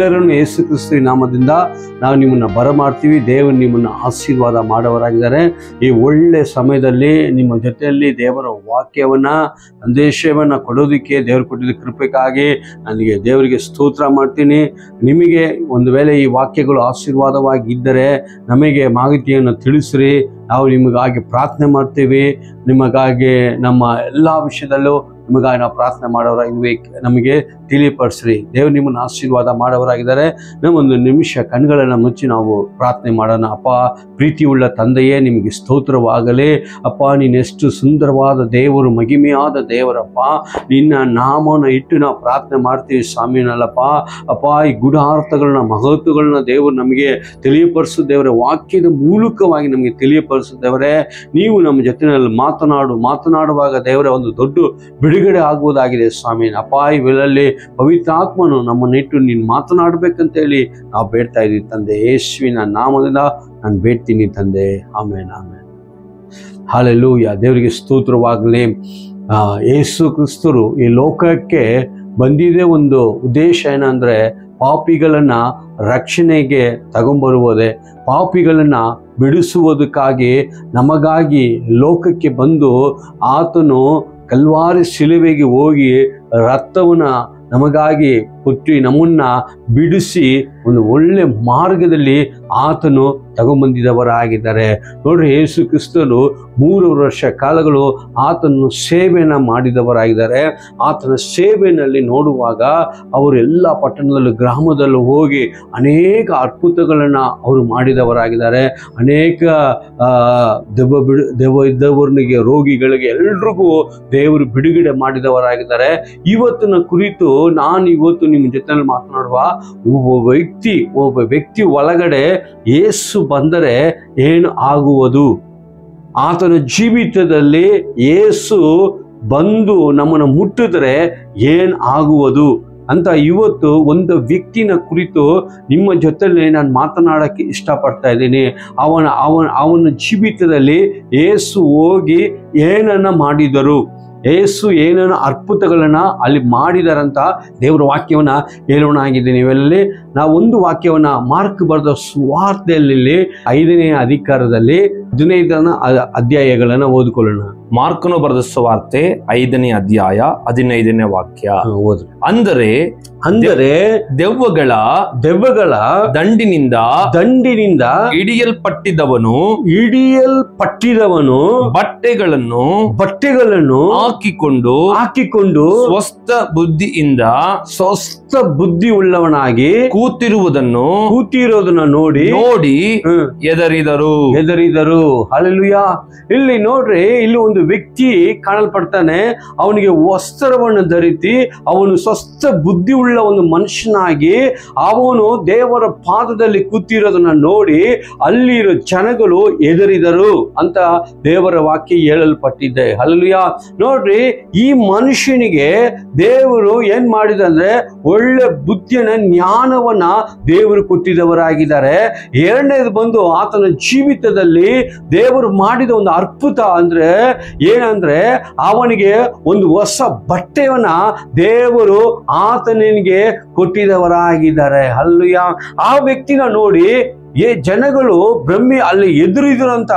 ನಿಮ್ಮೆಲ್ಲರನ್ನು ಯೇಸು ಕ್ರಿಸ್ತನ ನಾಮದಿಂದ ನಾವು ನಿಮ್ಮನ್ನು ಬರಮಾಡ್ತೀವಿ. ದೇವರು ನಿಮ್ಮನ್ನು ಆಶೀರ್ವಾದ ಮಾಡೋವರಾಗಿದ್ದಾರೆ. ಈ ಒಳ್ಳೆ ಸಮಯದಲ್ಲಿ ನಿಮ್ಮ ಜೊತೆಯಲ್ಲಿ ದೇವರ ವಾಕ್ಯವನ್ನು ಸಂದೇಶವನ್ನು ಕೊಡೋದಕ್ಕೆ ದೇವರು ಕೊಟ್ಟಿದ್ದ ಕೃಪೆಗಾಗಿ ನನಗೆ ದೇವರಿಗೆ ಸ್ತೋತ್ರ ಮಾಡ್ತೀನಿ. ನಿಮಗೆ ಒಂದು ವೇಳೆ ಈ ವಾಕ್ಯಗಳು ಆಶೀರ್ವಾದವಾಗಿದ್ದರೆ ನಮಗೆ ಮಾಹಿತಿಯನ್ನು ತಿಳಿಸ್ರಿ. ನಾವು ನಿಮಗಾಗಿ ಪ್ರಾರ್ಥನೆ ಮಾಡ್ತೀವಿ. ನಿಮಗಾಗಿ ನಮ್ಮ ಎಲ್ಲ ವಿಷಯದಲ್ಲೂ ನಿಮಗಾಗಿ ನಾವು ಪ್ರಾರ್ಥನೆ ಮಾಡೋರಾಗಿದ್ವಿ. ನಮಗೆ ತಿಳಿಪಡಿಸ್ರಿ. ದೇವರು ನಿಮ್ಮನ್ನು ಆಶೀರ್ವಾದ ಮಾಡೋರಾಗಿದ್ದಾರೆ. ನಮ್ಮೊಂದು ನಿಮಿಷ ಕಣ್ಗಳನ್ನು ಮುಚ್ಚಿ ನಾವು ಪ್ರಾರ್ಥನೆ ಮಾಡೋಣ. ಅಪ್ಪ, ಪ್ರೀತಿಯುಳ್ಳ ತಂದೆಯೇ, ನಿಮಗೆ ಸ್ತೋತ್ರವಾಗಲಿ. ಅಪ್ಪ, ನೀನೆಷ್ಟು ಸುಂದರವಾದ ದೇವರು, ಮಹಿಮೆಯಾದ ದೇವರಪ್ಪ. ನಿನ್ನ ನಾಮವನ್ನು ಇಟ್ಟು ನಾವು ಪ್ರಾರ್ಥನೆ ಮಾಡ್ತೀವಿ ಸ್ವಾಮಿನಲ್ಲಪ್ಪ. ಅಪ್ಪ, ಈ ಗೂಢಾರ್ಥಗಳನ್ನ ಮಹತ್ವಗಳನ್ನ ದೇವರು ನಮಗೆ ತಿಳಿಯಪಡಿಸು. ದೇವರ ವಾಕ್ಯದ ಮೂಲಕವಾಗಿ ನಮಗೆ ತಿಳಿಯಪಡಿಸು. ದೇವರೇ, ನೀವು ನಮ್ಮ ಜೊತೆಯಲ್ಲಿ ಮಾತನಾಡುವಾಗ ದೇವರ ಒಂದು ದೊಡ್ಡ ಬಿಡುಗಡೆ ಆಗುವುದಾಗಿದೆ ಸ್ವಾಮಿ. ಅಪ್ಪ, ಇವೆಲ್ಲಲ್ಲಿ ಪವಿತ್ರಾತ್ಮನು ನಮ್ಮನ್ನಿಟ್ಟು ನೀನು ಮಾತನಾಡಬೇಕಂತೇಳಿ ನಾವು ಬೇಡ್ತಾ ಇದ್ದೀವಿ ತಂದೆ. ಯೇಸುವಿನ ನಾಮದಿಂದ ನಾನು ಬೇಡ್ತೀನಿ ತಂದೆ. ಆಮೇನ್ ಆಮೇನ್. ಹಲ್ಲೆಲೂಯಾ. ದೇವರಿಗೆ ಸ್ತೋತ್ರವಾಗಲಿ. ಯೇಸು ಕ್ರಿಸ್ತರು ಈ ಲೋಕಕ್ಕೆ ಬಂದಿದೆ ಒಂದು ಉದ್ದೇಶ ಏನಂದ್ರೆ ಪಾಪಿಗಳನ್ನ ರಕ್ಷಣೆಗೆ ತಗೊಂಬರುವುದೇ, ಪಾಪಿಗಳನ್ನ ಬಿಡಿಸುವುದಕ್ಕಾಗಿ ನಮಗಾಗಿ ಲೋಕಕ್ಕೆ ಬಂದು ಆತನು ಕಲ್ವಾರಿ ಶಿಲುಬೆಗೆ ಹೋಗಿ ರಕ್ತವನ್ನು ನಮಗಾಗಿ ಕೊಟ್ಟು ನಮ್ಮನ್ನ ಬಿಡಿಸಿ ಒಂದು ಒಳ್ಳೆ ಮಾರ್ಗದಲ್ಲಿ ಆತನು ತಗೊಂಬಂದಿದವರಾಗಿದ್ದಾರೆ. ನೋಡ್ರಿ, ಯೇಸು ಕ್ರಿಸ್ತನು 3 ವರ್ಷ ಕಾಲಗಳು ಆತನು ಸೇವೆಯನ್ನು ಮಾಡಿದವರಾಗಿದ್ದಾರೆ. ಆತನ ಸೇವೆಯಲ್ಲಿ ನೋಡುವಾಗ ಅವರು ಎಲ್ಲ ಪಟ್ಟಣದಲ್ಲೂ ಗ್ರಾಮದಲ್ಲೂ ಹೋಗಿ ಅನೇಕ ಅದ್ಭುತಗಳನ್ನು ಅವರು ಮಾಡಿದವರಾಗಿದ್ದಾರೆ. ಅನೇಕ ದೆವ್ವ ಇದ್ದವರಿಗೆ, ರೋಗಿಗಳಿಗೆ ಎಲ್ರಿಗೂ ದೇವರು ಬಿಡುಗಡೆ ಮಾಡಿದವರಾಗಿದ್ದಾರೆ. ಇವತ್ತಿನ ಕುರಿತು ನಾನು ಇವತ್ತು ನಿಮ್ಮ ಜೊತೆಯಲ್ಲಿ ಮಾತನಾಡುವ ಒಬ್ಬ ವ್ಯಕ್ತಿ ಒಳಗಡೆ ಯೇಸು ಬಂದರೆ ಏನು ಆಗುವುದು, ಆತನ ಜೀವಿತದಲ್ಲಿ ಯೇಸು ಬಂದು ನಮ್ಮನ್ನು ಮುಟ್ಟಿದ್ರೆ ಏನು ಆಗುವುದು ಅಂತ ಇವತ್ತು ಒಂದು ವ್ಯಕ್ತಿನ ಕುರಿತು ನಿಮ್ಮ ಜೊತೆಯಲ್ಲಿ ನಾನು ಮಾತನಾಡೋಕ್ಕೆ ಇಷ್ಟಪಡ್ತಾ ಇದ್ದೀನಿ. ಅವನ ಜೀವಿತದಲ್ಲಿ ಯೇಸು ಹೋಗಿ ಏನನ್ನ ಮಾಡಿದರು, ಯೇಸು ಏನನ್ನ ಅದ್ಭುತಗಳನ್ನ ಅಲ್ಲಿ ಮಾಡಿದಾರಂತ ದೇವರ ವಾಕ್ಯವನ್ನ ಹೇಳೋಣ ಆಗಿದೆ. ನೀವೆಲ್ಲಿ ನಾವು ಒಂದು ವಾಕ್ಯವನ್ನ ಮಾರ್ಕ್ ಬರೆದ ಸುವಾರ್ತೆಯಲ್ಲಿ 5ನೇ ಅಧಿಕಾರದಲ್ಲಿ 15ನೇ ಅಧ್ಯಾಯಗಳನ್ನ ಓದಿಕೊಳ್ಳೋಣ. ಮಾರ್ಕನು ಬರೆದ ಸುವಾರ್ತೆ 5ನೇ ಅಧ್ಯಾಯ 15ನೇ ವಾಕ್ಯ ಓದ್ರಿ. ಅಂದರೆ ದೆವ್ವಗಳ ದಂಡಿನಿಂದ ಹಿಡಿಯಲ್ಪಟ್ಟಿದವನು ಬಟ್ಟೆಗಳನ್ನು ಹಾಕಿಕೊಂಡು ಸ್ವಸ್ಥ ಬುದ್ಧಿ ಉಳ್ಳವನಾಗಿ ಕೂತಿರುವುದನ್ನು ನೋಡಿ ಎದರಿದರು. ಹಲ್ಲೆಲೂಯಾ. ಇಲ್ಲಿ ನೋಡ್ರಿ, ಇಲ್ಲಿ ಒಂದು ವ್ಯಕ್ತಿ ಕಾಣಲ್ಪಡ್ತಾನೆ. ಅವನಿಗೆ ವಸ್ತ್ರವನ್ನು ಧರಿಸಿ ಅವನು ಸ್ವಸ್ಥ ಬುದ್ಧಿ ಉಳ್ಳ ಒಂದು ಮನುಷ್ಯನಾಗಿ ಅವನು ದೇವರ ಪಾದದಲ್ಲಿ ಕೂತಿರೋದನ್ನ ನೋಡಿ ಅಲ್ಲಿರೋ ಜನಗಳು ಎದರಿದರು ಅಂತ ದೇವರ ವಾಕ್ಯ ಹೇಳಲ್ಪಟ್ಟಿದೆ. ಹಲ್ಲೆಲೂಯಾ. ನೋಡ್ರಿ, ಈ ಮನುಷ್ಯನಿಗೆ ದೇವರು ಏನ್ ಮಾಡಿದಂದ್ರೆ ಒಳ್ಳೆ ಬುದ್ಧಿಯನ್ನ, ಜ್ಞಾನವನ್ನ ದೇವರು ಕೊಟ್ಟಿದವರಾಗಿದ್ದಾರೆ. ಎರಡನೇದು ಬಂದು ಆತನ ಜೀವಿತದಲ್ಲಿ ದೇವರು ಮಾಡಿದ ಒಂದು ಅದ್ಭುತ ಅಂದ್ರೆ ಏನಂದ್ರೆ ಅವನಿಗೆ ಒಂದು ಹೊಸ ಬಟ್ಟೆಯನ್ನ ದೇವರು ಆತನಿಗೆ ಕೊಟ್ಟಿದವರಾಗಿದ್ದಾರೆ. ಹಲ್ಲೆಲೂಯಾ. ಆ ವ್ಯಕ್ತಿನ ನೋಡಿ ಜನಗಳು ಬ್ರಹ್ಮಿ ಅಲ್ಲಿ ಎದುರಿದ್ರಂತ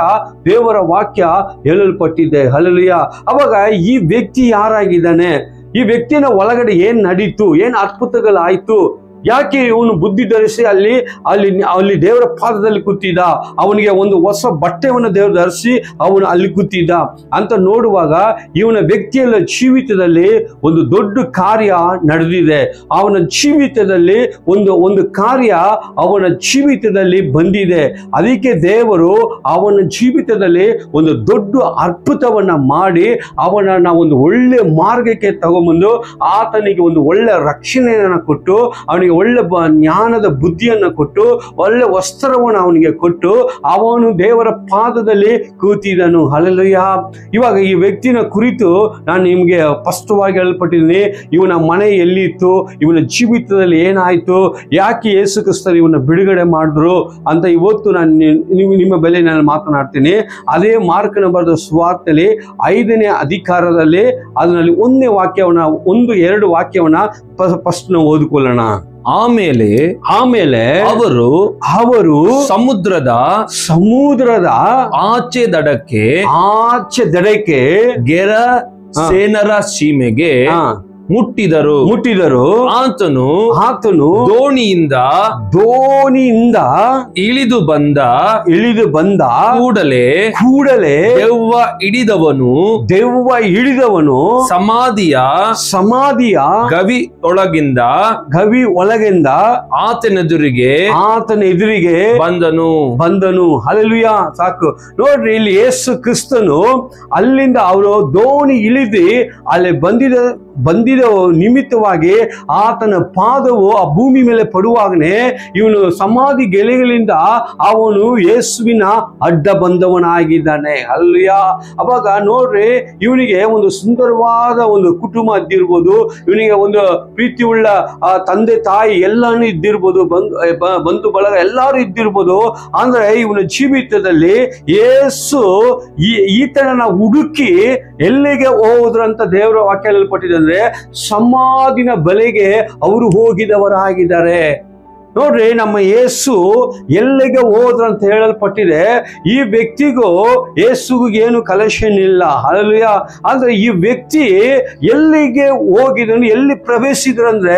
ದೇವರ ವಾಕ್ಯ ಹೇಳಲ್ಪಟ್ಟಿದೆ. ಹಲ್ಲೆಲೂಯಾ. ಅವಾಗ ಈ ವ್ಯಕ್ತಿ ಯಾರಾಗಿದ್ದಾನೆ, ಈ ವ್ಯಕ್ತಿನ ಒಳಗಡೆ ಏನ್ ನಡೀತು, ಏನ್ ಅದ್ಭುತಗಳಾಯ್ತು, ಯಾಕೆ ಇವನು ಬುದ್ಧಿ ಧರಿಸಿ ಅಲ್ಲಿ ದೇವರ ಪಾದದಲ್ಲಿ ಕೂತಿದ್ದ, ಅವನಿಗೆ ಒಂದು ಹೊಸ ಬಟ್ಟೆಯನ್ನು ದೇವರು ಧರಿಸಿ ಅವನು ಅಲ್ಲಿ ಕೂತಿದ್ದ ಅಂತ ನೋಡುವಾಗ ಇವನ ವ್ಯಕ್ತಿಯ ಜೀವಿತದಲ್ಲಿ ಒಂದು ದೊಡ್ಡ ಕಾರ್ಯ ನಡೆದಿದೆ. ಅವನ ಜೀವಿತದಲ್ಲಿ ಒಂದು ಕಾರ್ಯ ಅವನ ಜೀವಿತದಲ್ಲಿ ಬಂದಿದೆ. ಅದಕ್ಕೆ ದೇವರು ಅವನ ಜೀವಿತದಲ್ಲಿ ಒಂದು ದೊಡ್ಡ ಅದ್ಭುತವನ್ನ ಮಾಡಿ ಅವನನ್ನ ಒಂದು ಒಳ್ಳೆ ಮಾರ್ಗಕ್ಕೆ ತಗೊಂಬಂದು ಆತನಿಗೆ ಒಂದು ಒಳ್ಳೆ ರಕ್ಷಣೆಯನ್ನು ಕೊಟ್ಟು ಅವನಿಗೆ ಒಳ್ಳೆ ಜ್ಞಾನದ ಬುದ್ಧಿಯನ್ನು ಕೊಟ್ಟು ಒಳ್ಳೆ ವಸ್ತ್ರವನ್ನು ಅವನಿಗೆ ಕೊಟ್ಟು ಅವನು ದೇವರ ಪಾದದಲ್ಲಿ ಕೂತಿದನು. ಹಲ್ಲೆಲೂಯಾ. ಇವಾಗ ಈ ವ್ಯಕ್ತಿನ ಕುರಿತು ನಾನು ನಿಮಗೆ ಸ್ಪಷ್ಟವಾಗಿ ಹೇಳಲ್ಪಟ್ಟಿದ್ದೀನಿ. ಇವನ ಮನೆ ಎಲ್ಲಿತ್ತು, ಇವನ ಜೀವಿತದಲ್ಲಿ ಏನಾಯ್ತು, ಯಾಕೆ ಯೇಸು ಕ್ರಿಸ್ತರು ಇವನ್ನ ಬಿಡುಗಡೆ ಮಾಡಿದ್ರು ಅಂತ ಇವತ್ತು ನಾನು ನಿಮ್ಮ ಬೆಲೆ ನಾನು ಮಾತನಾಡ್ತೀನಿ. ಅದೇ ಮಾರ್ಕನ ಬರೆದ ಸುವಾರ್ತೆಯಲ್ಲಿ 5ನೇ ಅಧಿಕಾರದಲ್ಲಿ ಅದರಲ್ಲಿ 1ನೇ ವಾಕ್ಯವನ್ನ 1-2 ವಾಕ್ಯವನ್ನ ಫಸ್ಟ್ ನಾವು ಓದಿಕೊಳ್ಳೋಣ. ಆಮೇಲೆ ಅವರು ಸಮುದ್ರದ ಆಚೆ ದಡಕ್ಕೆ ಗೆರಸೇನರ ಸೀಮೆಗೆ ಮುಟ್ಟಿದರು. ಆತನು ದೋಣಿಯಿಂದ ಇಳಿದು ಬಂದ ಕೂಡಲೇ ದೆವ್ವ ಹಿಡಿದವನು ಸಮಾಧಿಯ ಗವಿ ಒಳಗಿಂದ ಆತನ ಎದುರಿಗೆ ಬಂದನು. ಹಲ್ಲೆಲೂಯಾ. ಸಾಕು ನೋಡ್ರಿ, ಇಲ್ಲಿ ಯೇಸು ಕ್ರಿಸ್ತನು ಅಲ್ಲಿಂದ ಅವರು ದೋಣಿ ಇಳಿದು ಅಲ್ಲಿ ಬಂದಿದ ನಿಮಿತ್ತವಾಗಿ ಆತನ ಪಾದವು ಆ ಭೂಮಿ ಮೇಲೆ ಪಡುವಾಗನೇ ಇವನು ಸಮಾಧಿ ಗೆಲೆಗಳಿಂದ ಅವನು ಯೇಸುವಿನ ಅಡ್ಡ ಬಂದವನಾಗಿದ್ದಾನೆ. ಹಲ್ಲೆಲೂಯಾ. ಅವಾಗ ನೋಡ್ರಿ, ಇವನಿಗೆ ಒಂದು ಸುಂದರವಾದ ಒಂದು ಕುಟುಂಬ ಇದ್ದಿರ್ಬೋದು, ಇವನಿಗೆ ಒಂದು ಪ್ರೀತಿ ಉಳ್ಳ ತಂದೆ ತಾಯಿ ಎಲ್ಲಾನು ಇದ್ದಿರ್ಬೋದು, ಬಂಧು ಬಳಗ ಎಲ್ಲಾರು ಇದ್ದಿರ್ಬೋದು. ಅಂದ್ರೆ ಇವನ ಜೀವಿತದಲ್ಲಿ ಯೇಸು ಈತನನ್ನ ಹುಡುಕಿ ಎಲ್ಲಿಗೆ ಹೋದ್ರಂತ ದೇವರ ವಾಕ್ಯ ಹೇಳಲ್ಪಟ್ಟಿದೆ ಅಂದ್ರೆ ಸಮಾಧಿನ ಬಲೆಗೆ ಅವರು ಹೋಗಿದವರಾಗಿದ್ದಾರೆ. ನೋಡ್ರಿ, ನಮ್ಮ ಯೇಸು ಎಲ್ಲಿಗೆ ಹೋದ್ರ ಅಂತ ಹೇಳಲ್ಪಟ್ಟಿದೆ. ಈ ವ್ಯಕ್ತಿಗೂ ಯೇಸುಗೂ ಏನು ಕಲೆಕ್ಷನ್ ಇಲ್ಲ. ಹಲ್ಲೆಲೂಯಾ. ಅಂದ್ರೆ ಈ ವ್ಯಕ್ತಿ ಎಲ್ಲಿಗೆ ಹೋಗಿದನು, ಎಲ್ಲಿ ಪ್ರವೇಶಿಸಿದ್ರಂದ್ರೆ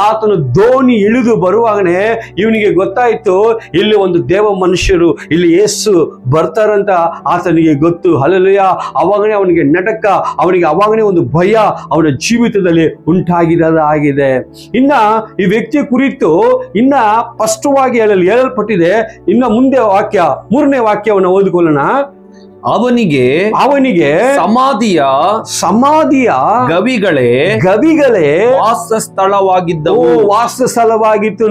ಆತನು ದೋಣಿ ಇಳಿದು ಬರುವಾಗನೇ ಇವನಿಗೆ ಗೊತ್ತಾಯ್ತು, ಇಲ್ಲಿ ಒಂದು ದೇವ ಮನುಷ್ಯರು, ಇಲ್ಲಿ ಯೇಸು ಬರ್ತಾರಂತ ಆತನಿಗೆ ಗೊತ್ತು. ಹಲ್ಲೆಲೂಯಾ. ಅವಾಗನೇ ಅವನಿಗೆ ನಟಕ, ಅವನಿಗೆ ಅವಾಗನೇ ಒಂದು ಭಯ ಅವನ ಜೀವಿತದಲ್ಲಿ ಉಂಟಾಗಿದೆ. ಇನ್ನ ಈ ವ್ಯಕ್ತಿ ಕುರಿತು ಇನ್ನ ಸ್ಪಷ್ಟವಾಗಿ ಹೇಳಲ್ಪಟ್ಟಿದೆ. ಇನ್ನು ಮುಂದೆ ವಾಕ್ಯ, 3ನೇ ವಾಕ್ಯವನ್ನು ಓದಿಕೊಳ್ಳೋಣ. ಅವನಿಗೆ ಸಮಾಧಿಯ ಗವಿಗಳೇ ವಾಸಸ್ಥಳವಾಗಿತ್ತು.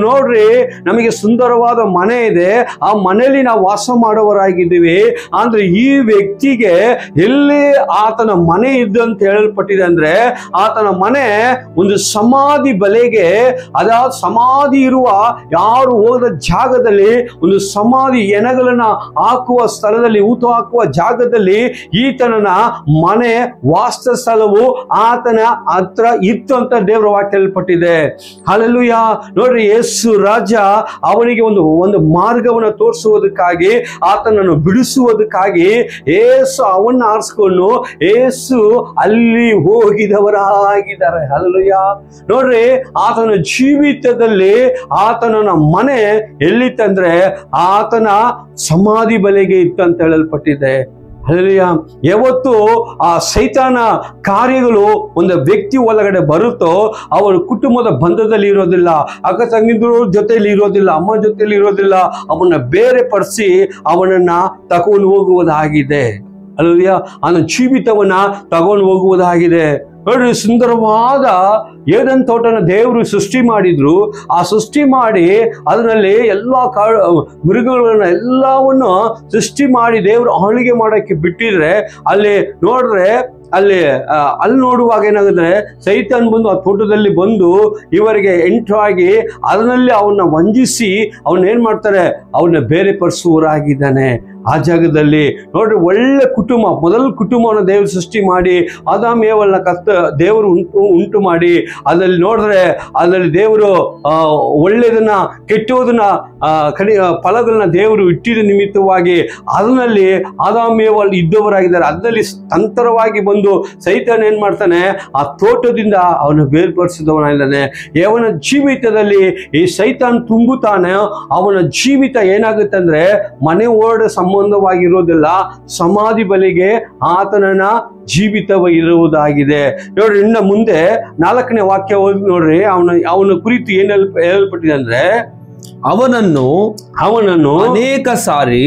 ನೋಡ್ರಿ, ನಮಗೆ ಸುಂದರವಾದ ಮನೆ ಇದೆ, ಆ ಮನೆಯಲ್ಲಿ ನಾವು ವಾಸ ಮಾಡುವವರಾಗಿದ್ದೀವಿ. ಅಂದ್ರೆ ಈ ವ್ಯಕ್ತಿಗೆ ಎಲ್ಲಿ ಆತನ ಮನೆ ಇದ್ದು ಅಂತ ಹೇಳಲ್ಪಟ್ಟಿದೆ ಅಂದ್ರೆ ಆತನ ಮನೆ ಒಂದು ಸಮಾಧಿ ಬಲೆಗೆ, ಅದಾದ ಸಮಾಧಿ ಇರುವ ಯಾರು ಹೋದ ಜಾಗದಲ್ಲಿ ಒಂದು ಸಮಾಧಿ ಎಣಗಳನ್ನ ಹಾಕುವ ಸ್ಥಳದಲ್ಲಿ, ಊತು ಹಾಕುವ ಜಾಗದಲ್ಲಿ ಈತನ ಮನೆ ವಾಸ ಸ್ಥಳವು ಆತನ ಹತ್ರ ಇತ್ತು ಅಂತ ದೇವರ ವಾಕ್ಯ ಹೇಳಲ್ಪಟ್ಟಿದೆ. ಹಲ್ಲೆಲೂಯಾ. ನೋಡ್ರಿ, ಯೇಸು ರಾಜ ಅವನಿಗೆ ಒಂದು ಮಾರ್ಗವನ್ನು ತೋರಿಸುವುದಕ್ಕಾಗಿ, ಆತನನ್ನು ಬಿಡಿಸುವುದಕ್ಕಾಗಿ ಯೇಸು ಅವನ್ನ ಆರಿಸ್ಕೊಂಡು ಯೇಸು ಅಲ್ಲಿ ಹೋಗಿದವರಾಗಿದ್ದಾರೆ. ಹಲ್ಲೆಲೂಯಾ. ನೋಡ್ರಿ, ಆತನ ಜೀವಿತದಲ್ಲಿ ಆತನ ಮನೆ ಎಲ್ಲಿತ್ತಂದ್ರೆ ಆತನ ಸಮಾಧಿ ಬಲೆಗೆ ಇತ್ತು ಅಂತ ಹೇಳಲ್ಪಟ್ಟಿದೆ. ಹಲ್ಲೆಲೂಯಾ. ಯಾವತ್ತು ಆ ಸೈತಾನ ಕಾರ್ಯಗಳು ಒಂದು ವ್ಯಕ್ತಿ ಒಳಗಡೆ ಬರುತ್ತೋ ಅವರ ಕುಟುಂಬದ ಬಂಧದಲ್ಲಿ ಇರೋದಿಲ್ಲ, ಅಕ್ಕ ತಂಗಿದ್ರು ಜೊತೆಯಲ್ಲಿ ಇರೋದಿಲ್ಲ, ಅಮ್ಮ ಜೊತೆಯಲ್ಲಿ ಇರೋದಿಲ್ಲ, ಅವನ್ನ ಬೇರೆ ಪಡಿಸಿ ಅವನನ್ನ ತಗೊಂಡು ಹೋಗುವುದಾಗಿದೆ. ಹಲ್ಲೆಲೂಯಾ. ಅವನ ಜೀವಿತವನ್ನ ತಗೊಂಡು ಹೋಗುವುದಾಗಿದೆ. ನೋಡ್ರಿ, ಸುಂದರವಾದ ಏದೆನ್ ತೋಟನ ದೇವರು ಸೃಷ್ಟಿ ಮಾಡಿದ್ರು. ಆ ಸೃಷ್ಟಿ ಮಾಡಿ ಅದರಲ್ಲಿ ಎಲ್ಲ ಮೃಗಗಳನ್ನ ಎಲ್ಲವನ್ನು ಸೃಷ್ಟಿ ಮಾಡಿ ದೇವರು ಆಳ್ವಿಕೆ ಮಾಡಕ್ಕೆ ಬಿಟ್ಟಿದ್ರೆ ಅಲ್ಲಿ ನೋಡ್ರೆ ಅಲ್ಲಿ ನೋಡುವಾಗ ಏನಾಗುತ್ತೆ, ಸೈತಾನ್ ಬಂದು ಆ ತೋಟದಲ್ಲಿ ಬಂದು ಇವರಿಗೆ ಎಂಟ್ರಾಗಿ ಅದರಲ್ಲಿ ಅವನ್ನ ವಂಚಿಸಿ ಅವನ್ನ ಏನ್ ಮಾಡ್ತಾರೆ, ಅವನ್ನ ಬೇರೆ ಪಡಿಸುವವರಾಗಿದ್ದಾನೆ. ಆ ಜಾಗದಲ್ಲಿ ನೋಡ್ರಿ, ಒಳ್ಳೆ ಕುಟುಂಬ, ಮೊದಲ ಕುಟುಂಬವನ್ನು ದೇವರು ಸೃಷ್ಟಿ ಮಾಡಿ ಆದಾಮ ಏವಳನ್ನ ದೇವರು ಉಂಟು ಮಾಡಿ ಅದರಲ್ಲಿ ನೋಡಿದ್ರೆ ಅದರಲ್ಲಿ ದೇವರು ಒಳ್ಳೆಯದನ್ನ ಕೆಟ್ಟೋದನ್ನ ಫಲಗಳನ್ನ ದೇವರು ಇಟ್ಟಿದ ನಿಮಿತ್ತವಾಗಿ ಅದರಲ್ಲಿ ಆದಾಮ ಏವಲ್ ಇದ್ದವರಾಗಿದ್ದಾರೆ. ಅದರಲ್ಲಿ ತಂತ್ರವಾಗಿ ಬಂದು ಸೈತಾನ್ ಏನ್ ಮಾಡ್ತಾನೆ, ಆ ತೋಟದಿಂದ ಅವನು ಬೇರ್ಪಡಿಸಿದವನಾಗಿದ್ದಾನೆ. ಅವನ ಜೀವಿತದಲ್ಲಿ ಈ ಸೈತಾನ್ ತುಂಬುತ್ತಾನೆ. ಅವನ ಜೀವಿತ ಏನಾಗುತ್ತೆ ಅಂದ್ರೆ ಮನೆ ಓಡ ಸಂಬಂಧವಾಗಿರೋದಿಲ್ಲ, ಸಮಾಧಿ ಬಲಿಗೆ ಆತನನ್ನ ಜೀವಿತವ ಇರುವುದಾಗಿದೆ. ನೋಡ್ರಿ, ಇನ್ನು ಮುಂದೆ 4ನೇ ವಾಕ್ಯ ಓದಿ ನೋಡ್ರಿ. ಅವನ ಕುರಿತು ಏನ್ ಹೇಳಲ್ಪಟ್ಟಿದೆ ಅಂದ್ರೆ ಅವನನ್ನು ಅನೇಕ ಸಾರಿ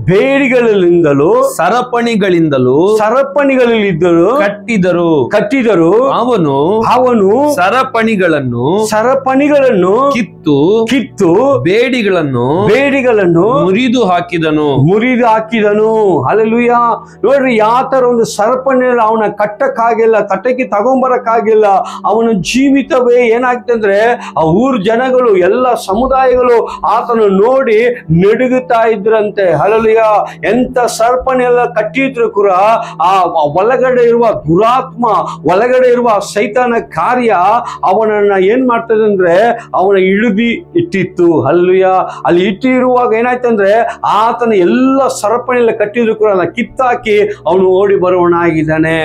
ಬೇಡಿಗಳಿಂದಲೂ ಸರಪಣಿಗಳಿಂದಲೂ ಕಟ್ಟಿದರು. ಅವನು ಸರಪಣಿಗಳನ್ನು ಕಿತ್ತು ಬೇಡಿಗಳನ್ನು ಮುರಿದು ಹಾಕಿದನು. ಹಲ್ಲೆಲೂಯಾ. ನೋಡ್ರಿ, ಯಾತರ ಒಂದು ಸರಪಣಿ ಅವನ ಕಟ್ಟಕ್ಕಾಗಿಲ್ಲ, ತಟ್ಟಕ್ಕೆ ತಗೊಂಬರಕ್ಕಾಗಿಲ್ಲ. ಅವನ ಜೀವಿತವೇ ಏನಾಗ್ತಂದ್ರೆ ಅಂದ್ರೆ ಆ ಊರ್ ಜನಗಳು ಎಲ್ಲ ಸಮುದಾಯಗಳು ಆತನ ನೋಡಿ ನಡುಗುತ್ತಾ ಇದ್ರಂತೆ. ಹಲ್ಲೆಲೂಯಾ. ಎಂತ ಸರ್ಪನೆಲ್ಲ ಕಟ್ಟಿದ್ರು ಕೂಡ ಆ ಒಳಗಡೆ ಇರುವ ದುರಾತ್ಮ, ಒಳಗಡೆ ಇರುವ ಸೈತಾನ ಕಾರ್ಯ ಅವನನ್ನ ಏನ್ ಮಾಡ್ತದೆ ಅಂದ್ರೆ ಅವನ ಇಳಿದಿ ಇಟ್ಟಿತ್ತು. ಹಲ್ಲೆಲೂಯಾ. ಅಲ್ಲಿ ಇಟ್ಟಿರುವಾಗ ಏನಾಯ್ತಂದ್ರೆ ಆತನ ಎಲ್ಲ ಸರಪಣಿಯಲ್ಲ ಕಟ್ಟಿದ್ರು ಕೂಡ ಕಿತ್ತಾಕಿ ಅವನು ಓಡಿ ಬರುವವನಾಗಿದ್ದಾನೆ.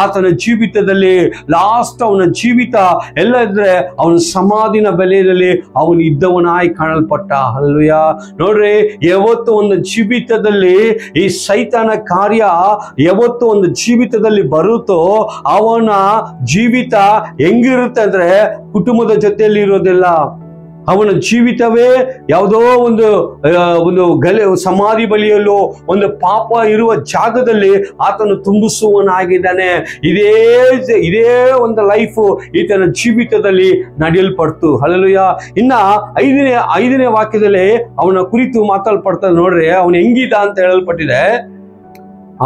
ಆತನ ಜೀವಿತದಲ್ಲಿ ಲಾಸ್ಟ್ ಅವನ ಜೀವಿತ ಎಲ್ಲ ಇದ್ರೆ ಅವನ ಸಮಾಧಿನ ಬೆಲೆಯಲ್ಲಿ ಅವನು ಇದ್ದವನಾಗಿ ಕಾಣಲ್ಪಟ್ಟ. ಹಲ್ಲೆಲೂಯಾ. ನೋಡ್ರಿ, ಯಾವತ್ತು ಒಂದು ಜೀವಿತದಲ್ಲಿ ಈ ಸೈತಾನ ಕಾರ್ಯ ಯಾವತ್ತು ಒಂದು ಜೀವಿತದಲ್ಲಿ ಬರುತ್ತೋ ಅವನ ಜೀವಿತ ಹೆಂಗಿರುತ್ತೆ ಅಂದ್ರೆ ಕುಟುಂಬದ ಜೊತೆಯಲ್ಲಿ ಇರೋದಿಲ್ಲ. ಅವನ ಜೀವಿತವೇ ಯಾವುದೋ ಒಂದು ಸಮಾಧಿ ಬಳಿಯಲ್ಲೋ ಒಂದು ಪಾಪ ಇರುವ ಜಾಗದಲ್ಲಿ ಆತನು ತುಂಬಿಸುವನಾಗಿದ್ದಾನೆ. ಇದೇ ಒಂದು ಲೈಫ್ ಈತನ ಜೀವಿತದಲ್ಲಿ ನಡೆಯಲ್ಪಡ್ತು. ಹಲ್ಲೆಲೂಯಾ. ಇನ್ನ ಐದನೇ ವಾಕ್ಯದಲ್ಲಿ ಅವನ ಕುರಿತು ಮಾತಾಡ್ಪಡ್ತದೆ. ನೋಡ್ರಿ, ಅವನು ಹೆಂಗಿದ ಅಂತ ಹೇಳಲ್ಪಟ್ಟಿದೆ.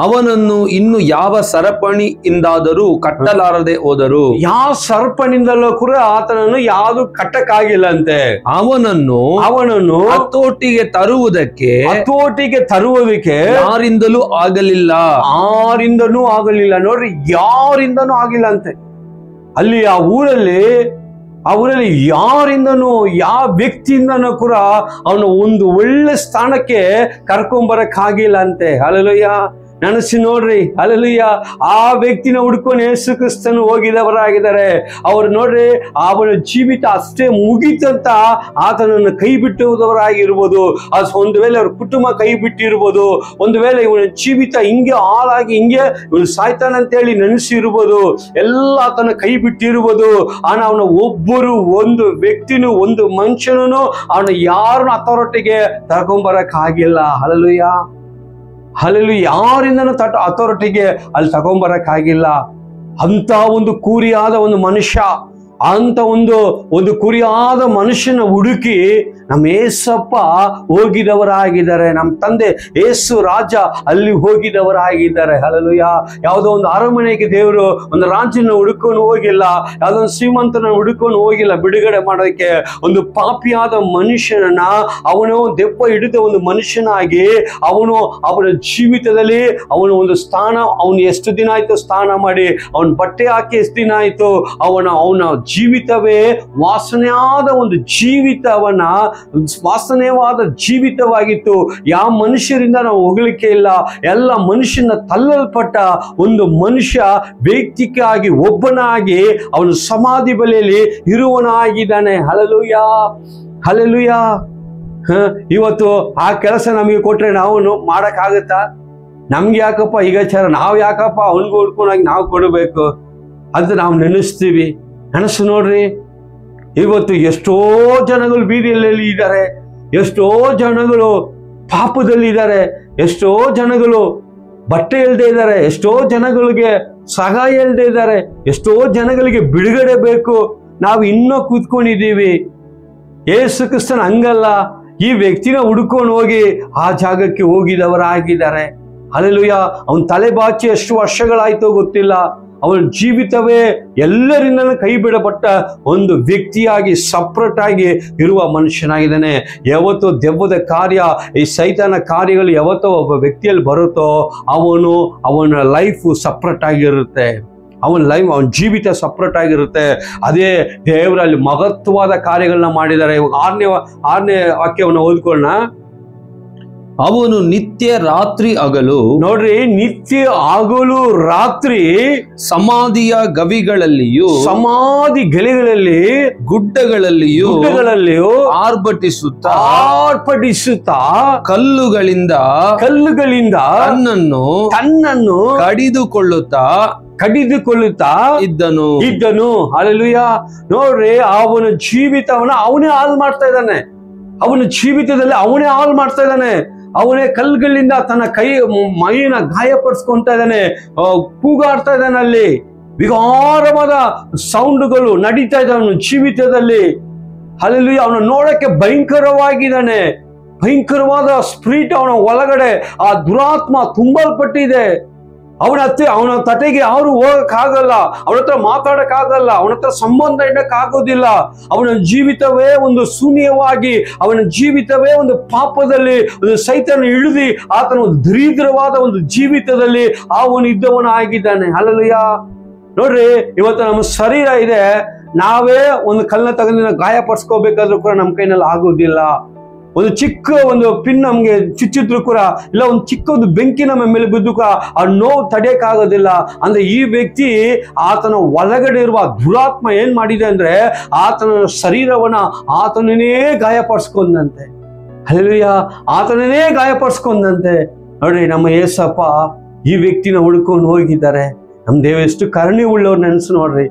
ಅವನನ್ನು ಇನ್ನು ಯಾವ ಸರಪಣಿಯಿಂದಾದರೂ ಕಟ್ಟಲಾರದೆ ಹೋದರು. ಯಾವ ಸರ್ಪನಿಂದಲೂ ಕೂಡ ಆತನನ್ನು ಯಾವುದು ಕಟ್ಟಕ್ಕಾಗಿಲ್ಲ ಅಂತೆ. ಅವನನ್ನು ಹತೋಟಿಗೆ ತರುವುದಕ್ಕೆ ಯಾರಿಂದಲೂ ಆಗಲಿಲ್ಲ. ನೋಡ್ರಿ, ಯಾರಿಂದನೂ ಆಗಿಲ್ಲ ಅಂತೆ. ಅಲ್ಲಿ ಆ ಊರಲ್ಲಿ ಯಾರಿಂದನೂ ಯಾವ ವ್ಯಕ್ತಿಯಿಂದನೂ ಕೂಡ ಅವನು ಒಂದು ಒಳ್ಳೆ ಸ್ಥಾನಕ್ಕೆ ಕರ್ಕೊಂಬರಕ್ಕಾಗಿಲ್ಲ ಅಂತೆ. ಹಲ್ಲೆಲೂಯಾ. ನೆನಸಿ ನೋಡ್ರಿ. ಹಲ್ಲೆಲೂಯಾ. ಆ ವ್ಯಕ್ತಿನ ಹುಡ್ಕೊಂಡು ಯೇಸು ಕ್ರಿಸ್ತನು ಹೋಗಿದವರಾಗಿದ್ದಾರೆ. ಅವರು ನೋಡ್ರಿ, ಅವನ ಜೀವಿತ ಅಷ್ಟೇ ಮುಗಿತಂತ ಆತನನ್ನು ಕೈ ಬಿಟ್ಟುವುದವರಾಗಿರ್ಬೋದು. ಅದು ಒಂದು ವೇಳೆ ಅವ್ರ ಕುಟುಂಬ ಕೈ ಬಿಟ್ಟಿರ್ಬೋದು. ಒಂದು ವೇಳೆ ಇವನ ಜೀವಿತ ಹಿಂಗೆ ಹಾಳಾಗಿ ಹಿಂಗೆ ಇವನು ಸಾಯ್ತಾನಂತೇಳಿ ನೆನೆಸಿರ್ಬೋದು. ಎಲ್ಲ ಆತನ ಕೈ ಬಿಟ್ಟಿರ್ಬೋದು. ಆನ ಅವನ ಒಂದು ವ್ಯಕ್ತಿನೂ ಒಂದು ಮನುಷ್ಯನೂ ಅವನ ಯಾರನ್ನ ಅಥಾರಿಟಿಗೆ ತಗೊಂಬರಕ್ಕಾಗಿಲ್ಲ. ಹಲ್ಲೆಲೂಯಾ. ಯಾರಿಂದನೂ ಅಥಾರಿಟಿಗೆ ಅಲ್ಲಿ ತಗೊಂಬರಕ್ಕಾಗಿಲ್ಲ. ಅಂತ ಒಂದು ಕುರಿಯಾದ ಒಂದು ಮನುಷ್ಯ, ಅಂತ ಒಂದು ಕುರಿಯಾದ ಮನುಷ್ಯನ ಹುಡುಕಿ ನಮ್ಮ ಏಸಪ್ಪ ಹೋಗಿದವರಾಗಿದ್ದಾರೆ. ನಮ್ಮ ತಂದೆ ಏಸು ರಾಜ ಅಲ್ಲಿ ಹೋಗಿದವರಾಗಿದ್ದಾರೆ. ಹಲ್ಲೆಲೂಯಾ. ಯಾವುದೋ ಒಂದು ಅರಮನೆಗೆ ದೇವರು ಒಂದು ರಾಜನ ಹುಡುಕೊಂಡು ಹೋಗಿಲ್ಲ, ಯಾವುದೋ ಒಂದು ಶ್ರೀಮಂತನ ಹುಡುಕೊಂಡು ಹೋಗಿಲ್ಲ ಬಿಡುಗಡೆ ಮಾಡೋದಕ್ಕೆ. ಒಂದು ಪಾಪಿಯಾದ ಮನುಷ್ಯನನ್ನ ಅವನು ದೆವ್ವ ಹಿಡಿದ ಒಂದು ಮನುಷ್ಯನಾಗಿ ಅವನ ಜೀವಿತದಲ್ಲಿ ಅವನು ಒಂದು ಸ್ಥಾನ, ಅವನು ಎಷ್ಟು ದಿನ ಆಯ್ತು ಸ್ನಾನ ಮಾಡಿ ಅವನ ಬಟ್ಟೆ ಹಾಕಿ ಎಷ್ಟು ದಿನ ಆಯ್ತು, ಅವನ ಜೀವಿತವೇ ವಾಸನೆಯಾದ ಒಂದು ವಾಸನೆವಾದ ಜೀವಿತವಾಗಿತ್ತು. ಯಾವ ಮನುಷ್ಯರಿಂದ ನಾವು ಹೊಗಳಿಕೆ ಇಲ್ಲ. ಎಲ್ಲ ಮನುಷ್ಯನ ತಳ್ಳಲ್ಪಟ್ಟ ಒಂದು ಮನುಷ್ಯ ವೈಯಕ್ತಿಕವಾಗಿ ಒಬ್ಬನಾಗಿ ಅವನು ಸಮಾಧಿ ಬಳಿಯಲ್ಲಿ ಇರುವನಾಗಿದ್ದಾನೆ. ಹಲ್ಲೆಲೂಯಾ. ಹಲ್ಲೆಲೂಯಾ. ಇವತ್ತು ಆ ಕೆಲಸ ನಮಗೆ ಕೊಟ್ರೆ ನಾವು ಮಾಡಕ್ಕಾಗತ್ತಾ? ನಮ್ಗೆ ಯಾಕಪ್ಪ ಈಗಾಚಾರ, ನಾವು ಯಾಕಪ್ಪ ಅವನಿಗೂ ಹುಡ್ಕೊಂಡಾಗಿ ನಾವು ಕೊಡಬೇಕು ಅಂತ ನಾವು ನೆನೆಸ್ತೀವಿ. ನೆನಸು ನೋಡ್ರಿ, ಇವತ್ತು ಎಷ್ಟೋ ಜನಗಳು ಬೀದಿಯಲ್ಲಿ ಇದ್ದಾರೆ, ಎಷ್ಟೋ ಜನಗಳು ಪಾಪದಲ್ಲಿ ಇದ್ದಾರೆ, ಎಷ್ಟೋ ಜನಗಳು ಬಟ್ಟೆ ಇಲ್ಲದೆ ಇದ್ದಾರೆ, ಎಷ್ಟೋ ಜನಗಳಿಗೆ ಸಹಾಯ ಇಲ್ಲದೆ ಇದ್ದಾರೆ, ಎಷ್ಟೋ ಜನಗಳಿಗೆ ಬಿಡುಗಡೆ ಬೇಕು. ನಾವು ಇನ್ನೂ ಕೂತ್ಕೊಂಡಿದ್ದೀವಿ. ಯೇಸು ಕ್ರಿಸ್ತನ ಹಂಗಲ್ಲ. ಈ ವ್ಯಕ್ತಿನ ಹುಡ್ಕೊಂಡು ಹೋಗಿ ಆ ಜಾಗಕ್ಕೆ ಹೋಗಿದವರಾಗಿದ್ದಾರೆ. ಹಲ್ಲೆಲೂಯಾ. ಅವನ ತಲೆ ಬಾಚಿ ಎಷ್ಟು ವರ್ಷಗಳಾಯ್ತೋ ಗೊತ್ತಿಲ್ಲ. ಅವನ ಜೀವಿತವೇ ಎಲ್ಲರಿಂದಲೂ ಕೈ ಬಿಡಪಟ್ಟ ಒಂದು ವ್ಯಕ್ತಿಯಾಗಿ ಸಪ್ರೇಟ್ ಆಗಿ ಇರುವ ಮನುಷ್ಯನಾಗಿದ್ದಾನೆ. ಯಾವತ್ತೋ ದೆವ್ವದ ಕಾರ್ಯ, ಈ ಸೈತಾನ ಕಾರ್ಯಗಳು ಯಾವತ್ತೋ ಒಬ್ಬ ವ್ಯಕ್ತಿಯಲ್ಲಿ ಬರುತ್ತೋ ಅವನ ಲೈಫ್ ಸಪ್ರೇಟ್ ಆಗಿರುತ್ತೆ. ಅವನ ಜೀವಿತ ಸಪ್ರೇಟ್ ಆಗಿರುತ್ತೆ. ಅದೇ ದೇವರಲ್ಲಿ ಮಹತ್ವವಾದ ಕಾರ್ಯಗಳನ್ನ ಮಾಡಿದ್ದಾರೆ. ಇವಾಗ ಆರನೇ ವಾಕ್ಯವನ್ನು ಓದ್ಕೊಳ್ಳೋಣ. ಅವನು ನಿತ್ಯ ರಾತ್ರಿ ಹಗಲು, ನೋಡ್ರಿ, ನಿತ್ಯ ಹಗಲು ರಾತ್ರಿ ಸಮಾಧಿಯ ಗವಿಗಳಲ್ಲಿಯೂ ಸಮಾಧಿ ಗೆಳೆಗಳಲ್ಲಿ ಗುಡ್ಡಗಳಲ್ಲಿಯೂ ಆರ್ಭಟಿಸುತ್ತಾ ಕಲ್ಲುಗಳಿಂದ ತನ್ನನ್ನು ಕಡಿದುಕೊಳ್ಳುತ್ತಾ ಇದ್ದನು. ಹಲ್ಲೆಲೂಯಾ. ನೋಡ್ರಿ, ಅವನ ಜೀವಿತವನ್ನ ಅವನೇ ಹಾಳು ಮಾಡ್ತಾ ಇದ್ದಾನೆ. ಅವನ ಜೀವಿತದಲ್ಲಿ ಅವನೇ ಹಾಳು ಮಾಡ್ತಾ ಇದ್ದಾನೆ. ಅವನೇ ಕಲ್ಲುಗಳಿಂದ ತನ್ನ ಮೈನ ಗಾಯಪಡಿಸ್ಕೊಂತ ಇದ್ದಾನೆ, ಕೂಗಾಡ್ತಾ ಇದ್ದಾನೆ. ಅಲ್ಲಿ ವಿಕಾರವಾದ ಸೌಂಡ್ಗಳು ನಡೀತಾ ಇದ್ದಾವೆ ಅವನ ಜೀವಿತದಲ್ಲಿ. ಹಲ್ಲೆಲೂಯಾ. ಅವನ ನೋಡಕ್ಕೆ ಭಯಂಕರವಾಗಿದ್ದಾನೆ. ಭಯಂಕರವಾದ ಸ್ಪಿರಿಟ್ ಅವನ ಒಳಗಡೆ, ಆ ದುರಾತ್ಮ ತುಂಬಲ್ಪಟ್ಟಿದೆ. ಅವನ ತಟೆಗೆ ಯಾರು ಹೋಗಕ್ಕಾಗಲ್ಲ, ಅವನ ಹತ್ರ ಮಾತಾಡಕ್ಕಾಗಲ್ಲ, ಅವನ ಹತ್ರ ಸಂಬಂಧ ಇಡಕ್ಕಾಗೋದಿಲ್ಲ. ಅವನ ಜೀವಿತವೇ ಒಂದು ಶೂನ್ಯವಾಗಿ, ಅವನ ಜೀವಿತವೇ ಒಂದು ಪಾಪದಲ್ಲಿ, ಒಂದು ಸೈತಾನ ಹಿಡಿದು ಆತನ ಒಂದು ದರಿದ್ರವಾದ ಒಂದು ಜೀವಿತದಲ್ಲಿ ಅವನು ಇದ್ದವನಾಗಿದ್ದಾನೆ. ಹಲ್ಲೆಲೂಯಾ. ನೋಡ್ರಿ, ಇವತ್ತು ನಮ್ಮ ಶರೀರ ಇದೆ, ನಾವೇ ಒಂದು ಕಲ್ಲನ್ನ ತಗೊಂಡು ಗಾಯಪಡಿಸ್ಕೋಬೇಕಾದ್ರೂ ಕೂಡ ನಮ್ಮ ಕೈನಲ್ಲಿ ಆಗೋದಿಲ್ಲ. ಒಂದು ಚಿಕ್ಕ ಒಂದು ಪಿನ್ ನಮ್ಗೆ ಚುಚ್ಚಿದ್ರು ಕೂಡ, ಇಲ್ಲ ಒಂದು ಚಿಕ್ಕ ಒಂದು ಬೆಂಕಿ ನಮ್ಮ ಮೇಲೆ ಬಿದ್ದು ಕೂಡ ಆ ನೋವು ತಡೆಯಕ್ಕಾಗೋದಿಲ್ಲ. ಅಂದ್ರೆ ಈ ವ್ಯಕ್ತಿ ಆತನ ಒಳಗಡೆ ಇರುವ ದುರಾತ್ಮ ಏನ್ ಮಾಡಿದೆ ಅಂದ್ರೆ ಆತನ ಶರೀರವನ್ನ ಆತನೇ ಗಾಯಪಡಿಸ್ಕೊಂಡಂತೆ. ಹಲ್ಲೆಲೂಯಾ. ಆತನೇ ಗಾಯಪಡಿಸ್ಕೊಂಡಂತೆ. ನೋಡ್ರಿ, ನಮ್ಮ ಯೇಸಪ್ಪ ಈ ವ್ಯಕ್ತಿನ ಹುಡ್ಕೊಂಡು ಹೋಗಿದ್ದಾರೆ. ನಮ್ಮ ದೇವ ಎಷ್ಟು ಕರುಣೆ ಉಳ್ಳವ್ರು ನೆನ್ಸು ನೋಡ್ರಿ.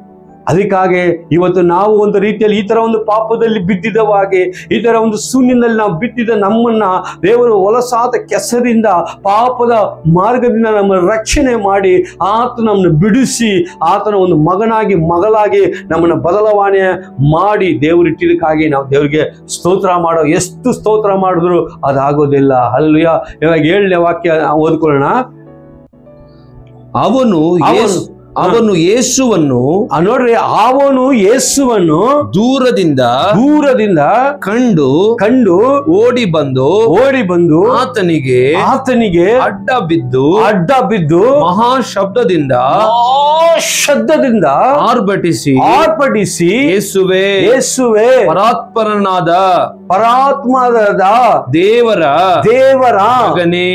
ಅದಕ್ಕಾಗಿ ಇವತ್ತು ನಾವು ಒಂದು ರೀತಿಯಲ್ಲಿ ಈ ತರ ಒಂದು ಪಾಪದಲ್ಲಿ ಬಿದ್ದಿದ್ದವಾಗಿ, ಈ ತರ ಒಂದು ಶೂನ್ಯದಲ್ಲಿ ನಾವು ಬಿದ್ದಿದ್ದ ನಮ್ಮನ್ನ ದೇವರು ಹೊಲಸಾದ ಕೆಸರಿಂದ, ಪಾಪದ ಮಾರ್ಗದಿಂದ ನಮ್ಮ ರಕ್ಷಣೆ ಮಾಡಿ ಆತ ನಮ್ಮನ್ನು ಬಿಡಿಸಿ ಆತನ ಒಂದು ಮಗನಾಗಿ ಮಗಳಾಗಿ ನಮ್ಮನ್ನ ಬದಲಾವಣೆ ಮಾಡಿ ದೇವರಿಟ್ಟಿದ್ದಕ್ಕಾಗಿ ನಾವು ದೇವರಿಗೆ ಸ್ತೋತ್ರ ಮಾಡೋ, ಎಷ್ಟು ಸ್ತೋತ್ರ ಮಾಡಿದ್ರು ಅದಾಗೋದಿಲ್ಲ. ಹಲ್ಲೆಲೂಯಾ. ಇವಾಗ 7ನೇ ವಾಕ್ಯ ಓದ್ಕೊಳ್ಳೋಣ. ಅವನು ಯೇಸುವನ್ನು, ನೋಡ್ರಿ, ಅವನು ಯೇಸುವನ್ನು ದೂರದಿಂದ ಕಂಡು ಓಡಿ ಬಂದು ಆತನಿಗೆ ಅಡ್ಡ ಬಿದ್ದು ಮಹಾಶಬ್ದದಿಂದ ಆರ್ಭಟಿಸಿ ಯೇಸುವೇ ಪರಾತ್ಮನಾದ ದೇವರ ಮಗನೇ,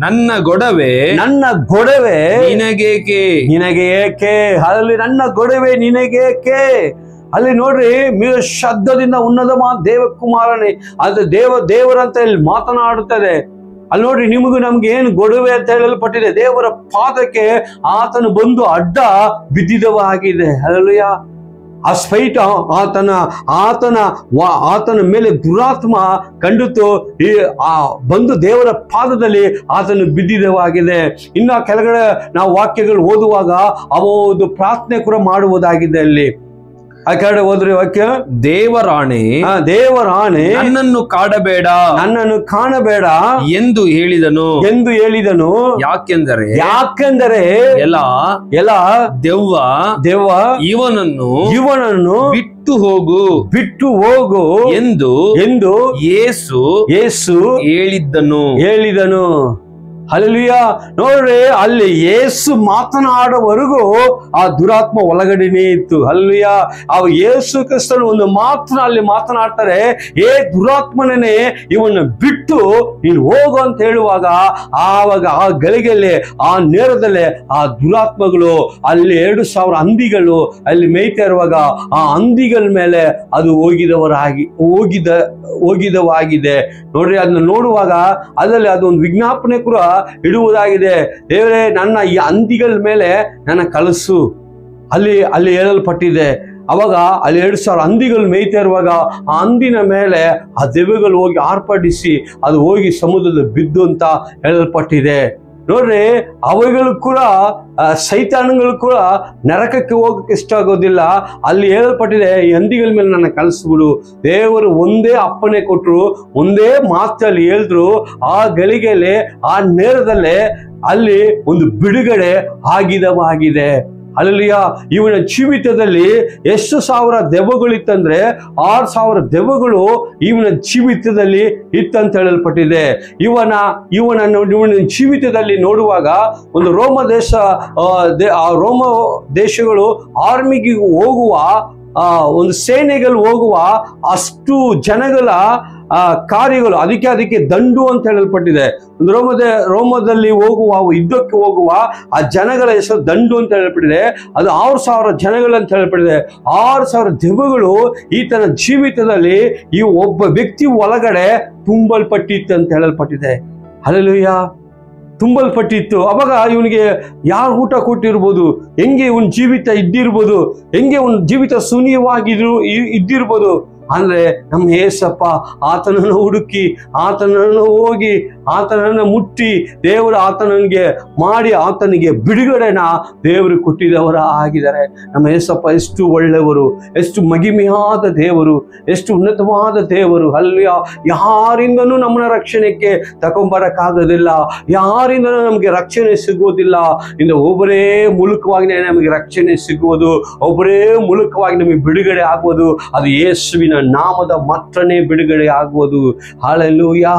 ನನ್ನ ಗೊಡವೆ ನಿನಗೆ ಏಕೆ? ಅಲ್ಲಿ ನನ್ನ ಗೊಡವೆ ನಿನಗೇಕೆ? ಅಲ್ಲಿ ನೋಡ್ರಿ, ಶಬ್ದದಿಂದ ಉನ್ನತ ದೇವಕುಮಾರನೇ ಅದು ದೇವರಂತ ಇಲ್ಲಿ ಮಾತನಾಡುತ್ತದೆ. ಅಲ್ಲಿ ನೋಡ್ರಿ, ನಿಮಗೂ ನಮ್ಗೆ ಏನು ಗೊಡವೆ ಅಂತ ಹೇಳಲ್ಪಟ್ಟಿದೆ. ದೇವರ ಪಾದಕ್ಕೆ ಆತನು ಬಂದು ಅಡ್ಡ ಬಿದ್ದಿದವಾಗಿದೆ. ಹಲ್ಲೆಲೂಯಾ. ಆ ಸ್ಪೈಟ್ ಆತನ ಮೇಲೆ ದುರಾತ್ಮ ಕಂಡಿತು, ಬಂದು ದೇವರ ಪಾದದಲ್ಲಿ ಆತನು ಬಿದ್ದಿದವಾಗಿದೆ. ಇನ್ನ ಕೆಳಗಡೆ ನಾವು ವಾಕ್ಯಗಳು ಓದುವಾಗ ಒಂದು ಪ್ರಾರ್ಥನೆ ಕೂಡ ಮಾಡುವುದಾಗಿದೆ. ಅಲ್ಲಿ ಆ ಕೆಳಗಡೆ ಹೋದ್ರೆ ವಾಕ್ಯ, ದೇವರಾಣೆ ನನ್ನನ್ನು ಕಾಣಬೇಡ ಎಂದು ಹೇಳಿದನು. ಯಾಕೆಂದರೆ ಎಲ್ಲ ದೆವ್ವ ಇವನನ್ನು ಬಿಟ್ಟು ಹೋಗು ಎಂದು ಯೇಸು ಹೇಳಿದನು. ಹಲ್ಲೆಲೂಯಾ. ನೋಡ್ರಿ, ಅಲ್ಲಿ ಯೇಸು ಮಾತನಾಡುವವರೆಗೂ ಆ ದುರಾತ್ಮ ಒಳಗಡೆನೇ ಇತ್ತು. ಹಲ್ಲೆಲೂಯಾ. ಯೇಸು ಕ್ರಿಸ್ತನು ಒಂದು ಮಾತನ್ನ ಅಲ್ಲಿ ಮಾತನಾಡ್ತಾರೆ, ಏ ದುರಾತ್ಮನೇ, ಇವನ್ನ ಬಿಟ್ಟು ನೀನು ಹೋಗು ಅಂತ ಹೇಳುವಾಗ ಆವಾಗ ಆ ಗಳಿಗೆಯಲ್ಲಿ, ಆ ನೇರದಲ್ಲೇ ಆ ದುರಾತ್ಮಗಳು ಅಲ್ಲಿ 2000 ಹಂದಿಗಳು ಅಲ್ಲಿ ಮೇಯ್ತಾ ಇರುವಾಗ ಆ ಹಂದಿಗಳ ಮೇಲೆ ಅದು ಹೋಗಿದವಾಗಿದೆ. ನೋಡ್ರಿ, ಅದನ್ನ ನೋಡುವಾಗ ಅದರಲ್ಲಿ ಅದೊಂದು ವಿಜ್ಞಾಪನೆ ಕೂಡ ಇಡುವುದಾಗಿದೆ. ದೇವರೇ, ನನ್ನ ಈ ಹಂದಿಗಳ ಮೇಲೆ ನನ್ನ ಕಳಿಸು ಅಲ್ಲಿ ಹೇಳಲ್ಪಟ್ಟಿದೆ. ಅವಾಗ ಅಲ್ಲಿ 2000 ಹಂದಿಗಳು ಮೇಯ್ತಾ ಇರುವಾಗ ಆ ಹಂದಿನ ಮೇಲೆ ಆ ದೆವ್ವಗಳು ಹೋಗಿ ಆರ್ಭಟಿಸಿ ಅದು ಹೋಗಿ ಸಮುದ್ರದ ಬಿದ್ದು ಅಂತ ಹೇಳಲ್ಪಟ್ಟಿದೆ. ನೋಡ್ರಿ, ಅವುಗಳು ಕೂಡ ಸೈತಾನಗಳು ಕೂಡ ನರಕಕ್ಕೆ ಹೋಗಕ್ಕೆ ಇಷ್ಟ ಆಗೋದಿಲ್ಲ. ಅಲ್ಲಿ ಹೇಳಲ್ಪಟ್ಟಿದೆ, ಈ ಹಂದಿಗಳ ಮೇಲೆ ನನ್ನ ಕಳಿಸ್ಬಿಡು. ದೇವರು ಒಂದೇ ಅಪ್ಪಣೆ ಕೊಟ್ಟರು, ಒಂದೇ ಮಾತಲ್ಲಿ ಹೇಳಿದ್ರು, ಆ ಗಳಿಗೆಯಲ್ಲಿ ಆ ನೇರದಲ್ಲೇ ಅಲ್ಲಿ ಒಂದು ಬಿಡುಗಡೆ ಆಗಿದವಾಗಿದೆ. ಹಲ್ಲೆಲೂಯಾ. ಇವನ ಜೀವಿತದಲ್ಲಿ ಎಷ್ಟು 1000 ದೆವ್ವಗಳಿತ್ತಂದ್ರೆ 6000 ದೆವ್ವಗಳು ಇವನ ಜೀವಿತದಲ್ಲಿ ಇತ್ತಂತ ಹೇಳಲ್ಪಟ್ಟಿದೆ. ಇವನ ಜೀವಿತದಲ್ಲಿ ನೋಡುವಾಗ ಒಂದು ರೋಮ ದೇಶಗಳು ಆರ್ಮಿಗೆ ಹೋಗುವ ಒಂದು ಸೇನೆಗಳು ಹೋಗುವ ಅಷ್ಟು ಜನಗಳ ಕಾರ್ಯಗಳು, ಅದಕ್ಕೆ ದಂಡು ಅಂತ ಹೇಳಲ್ಪಟ್ಟಿದೆ. ಒಂದು ರೋಮದಲ್ಲಿ ಹೋಗುವ ಯುದ್ಧಕ್ಕೆ ಹೋಗುವ ಆ ಜನಗಳ ಹೆಸರು ದಂಡು ಅಂತ ಹೇಳಲ್ಪಟ್ಟಿದೆ. ಅದು 6000 ಜನಗಳು ಅಂತ ಹೇಳಲ್ಪಟ್ಟಿದೆ. 6000 ದೆವ್ವಗಳು ಈತನ ಜೀವಿತದಲ್ಲಿ ಈ ಒಬ್ಬ ವ್ಯಕ್ತಿ ಒಳಗಡೆ ತುಂಬಲ್ಪಟ್ಟಿತ್ತು ಅಂತ ಹೇಳಲ್ಪಟ್ಟಿದೆ. ಹಲ್ಲೆಲೂಯಾ. ತುಂಬಲ್ಪಟ್ಟಿತ್ತು. ಅವಾಗ ಇವನಿಗೆ ಯಾರು ಊಟ ಕೊಟ್ಟಿರ್ಬೋದು, ಹೆಂಗೆ ಇವನ್ ಜೀವಿತ ಇದ್ದಿರ್ಬೋದು, ಹೆಂಗೆ ಇವನ್ ಜೀವಿತ ಶೂನ್ಯವಾಗಿದ್ರು ಇದ್ದಿರ್ಬೋದು. ಅಂದ್ರೆ ನಮ್ಮ ಏಸಪ್ಪ ಆತನನ್ನು ಹುಡುಕಿ ಆತನನ್ನು ಹೋಗಿ ಆತನನ್ನು ಮುಟ್ಟಿ ದೇವರು ಆತನಿಗೆ ಮಾಡಿ ಆತನಿಗೆ ಬಿಡುಗಡೆನ ದೇವರು ಕೊಟ್ಟಿದವರ ಆಗಿದ್ದಾರೆ. ನಮ್ಮ ಏಸಪ್ಪ ಎಷ್ಟು ಒಳ್ಳೆಯವರು, ಎಷ್ಟು ಮಹಿಮೆಯಾದ ದೇವರು, ಎಷ್ಟು ಉನ್ನತವಾದ ದೇವರು. ಅಲ್ಲಿ ಯಾರಿಂದನೂ ನಮ್ಮನ್ನ ರಕ್ಷಣೆಗೆ ತಗೊಂಬರಕ್ಕಾಗೋದಿಲ್ಲ, ಯಾರಿಂದನೂ ನಮಗೆ ರಕ್ಷಣೆ ಸಿಗುವುದಿಲ್ಲ. ಇಂದ ಒಬ್ಬರೇ ಮೂಲಕವಾಗಿ ನಮಗೆ ರಕ್ಷಣೆ ಸಿಗುವುದು, ಒಬ್ಬರೇ ಮೂಲಕವಾಗಿ ನಮಗೆ ಬಿಡುಗಡೆ ಆಗುವುದು. ಅದು ಯೇಸುವಿನ ನಾಮದ ಮಾತ್ರನೇ ಬಿಡುಗಡೆ ಆಗುವುದು. ಹಲ್ಲೆಲೂಯಾ.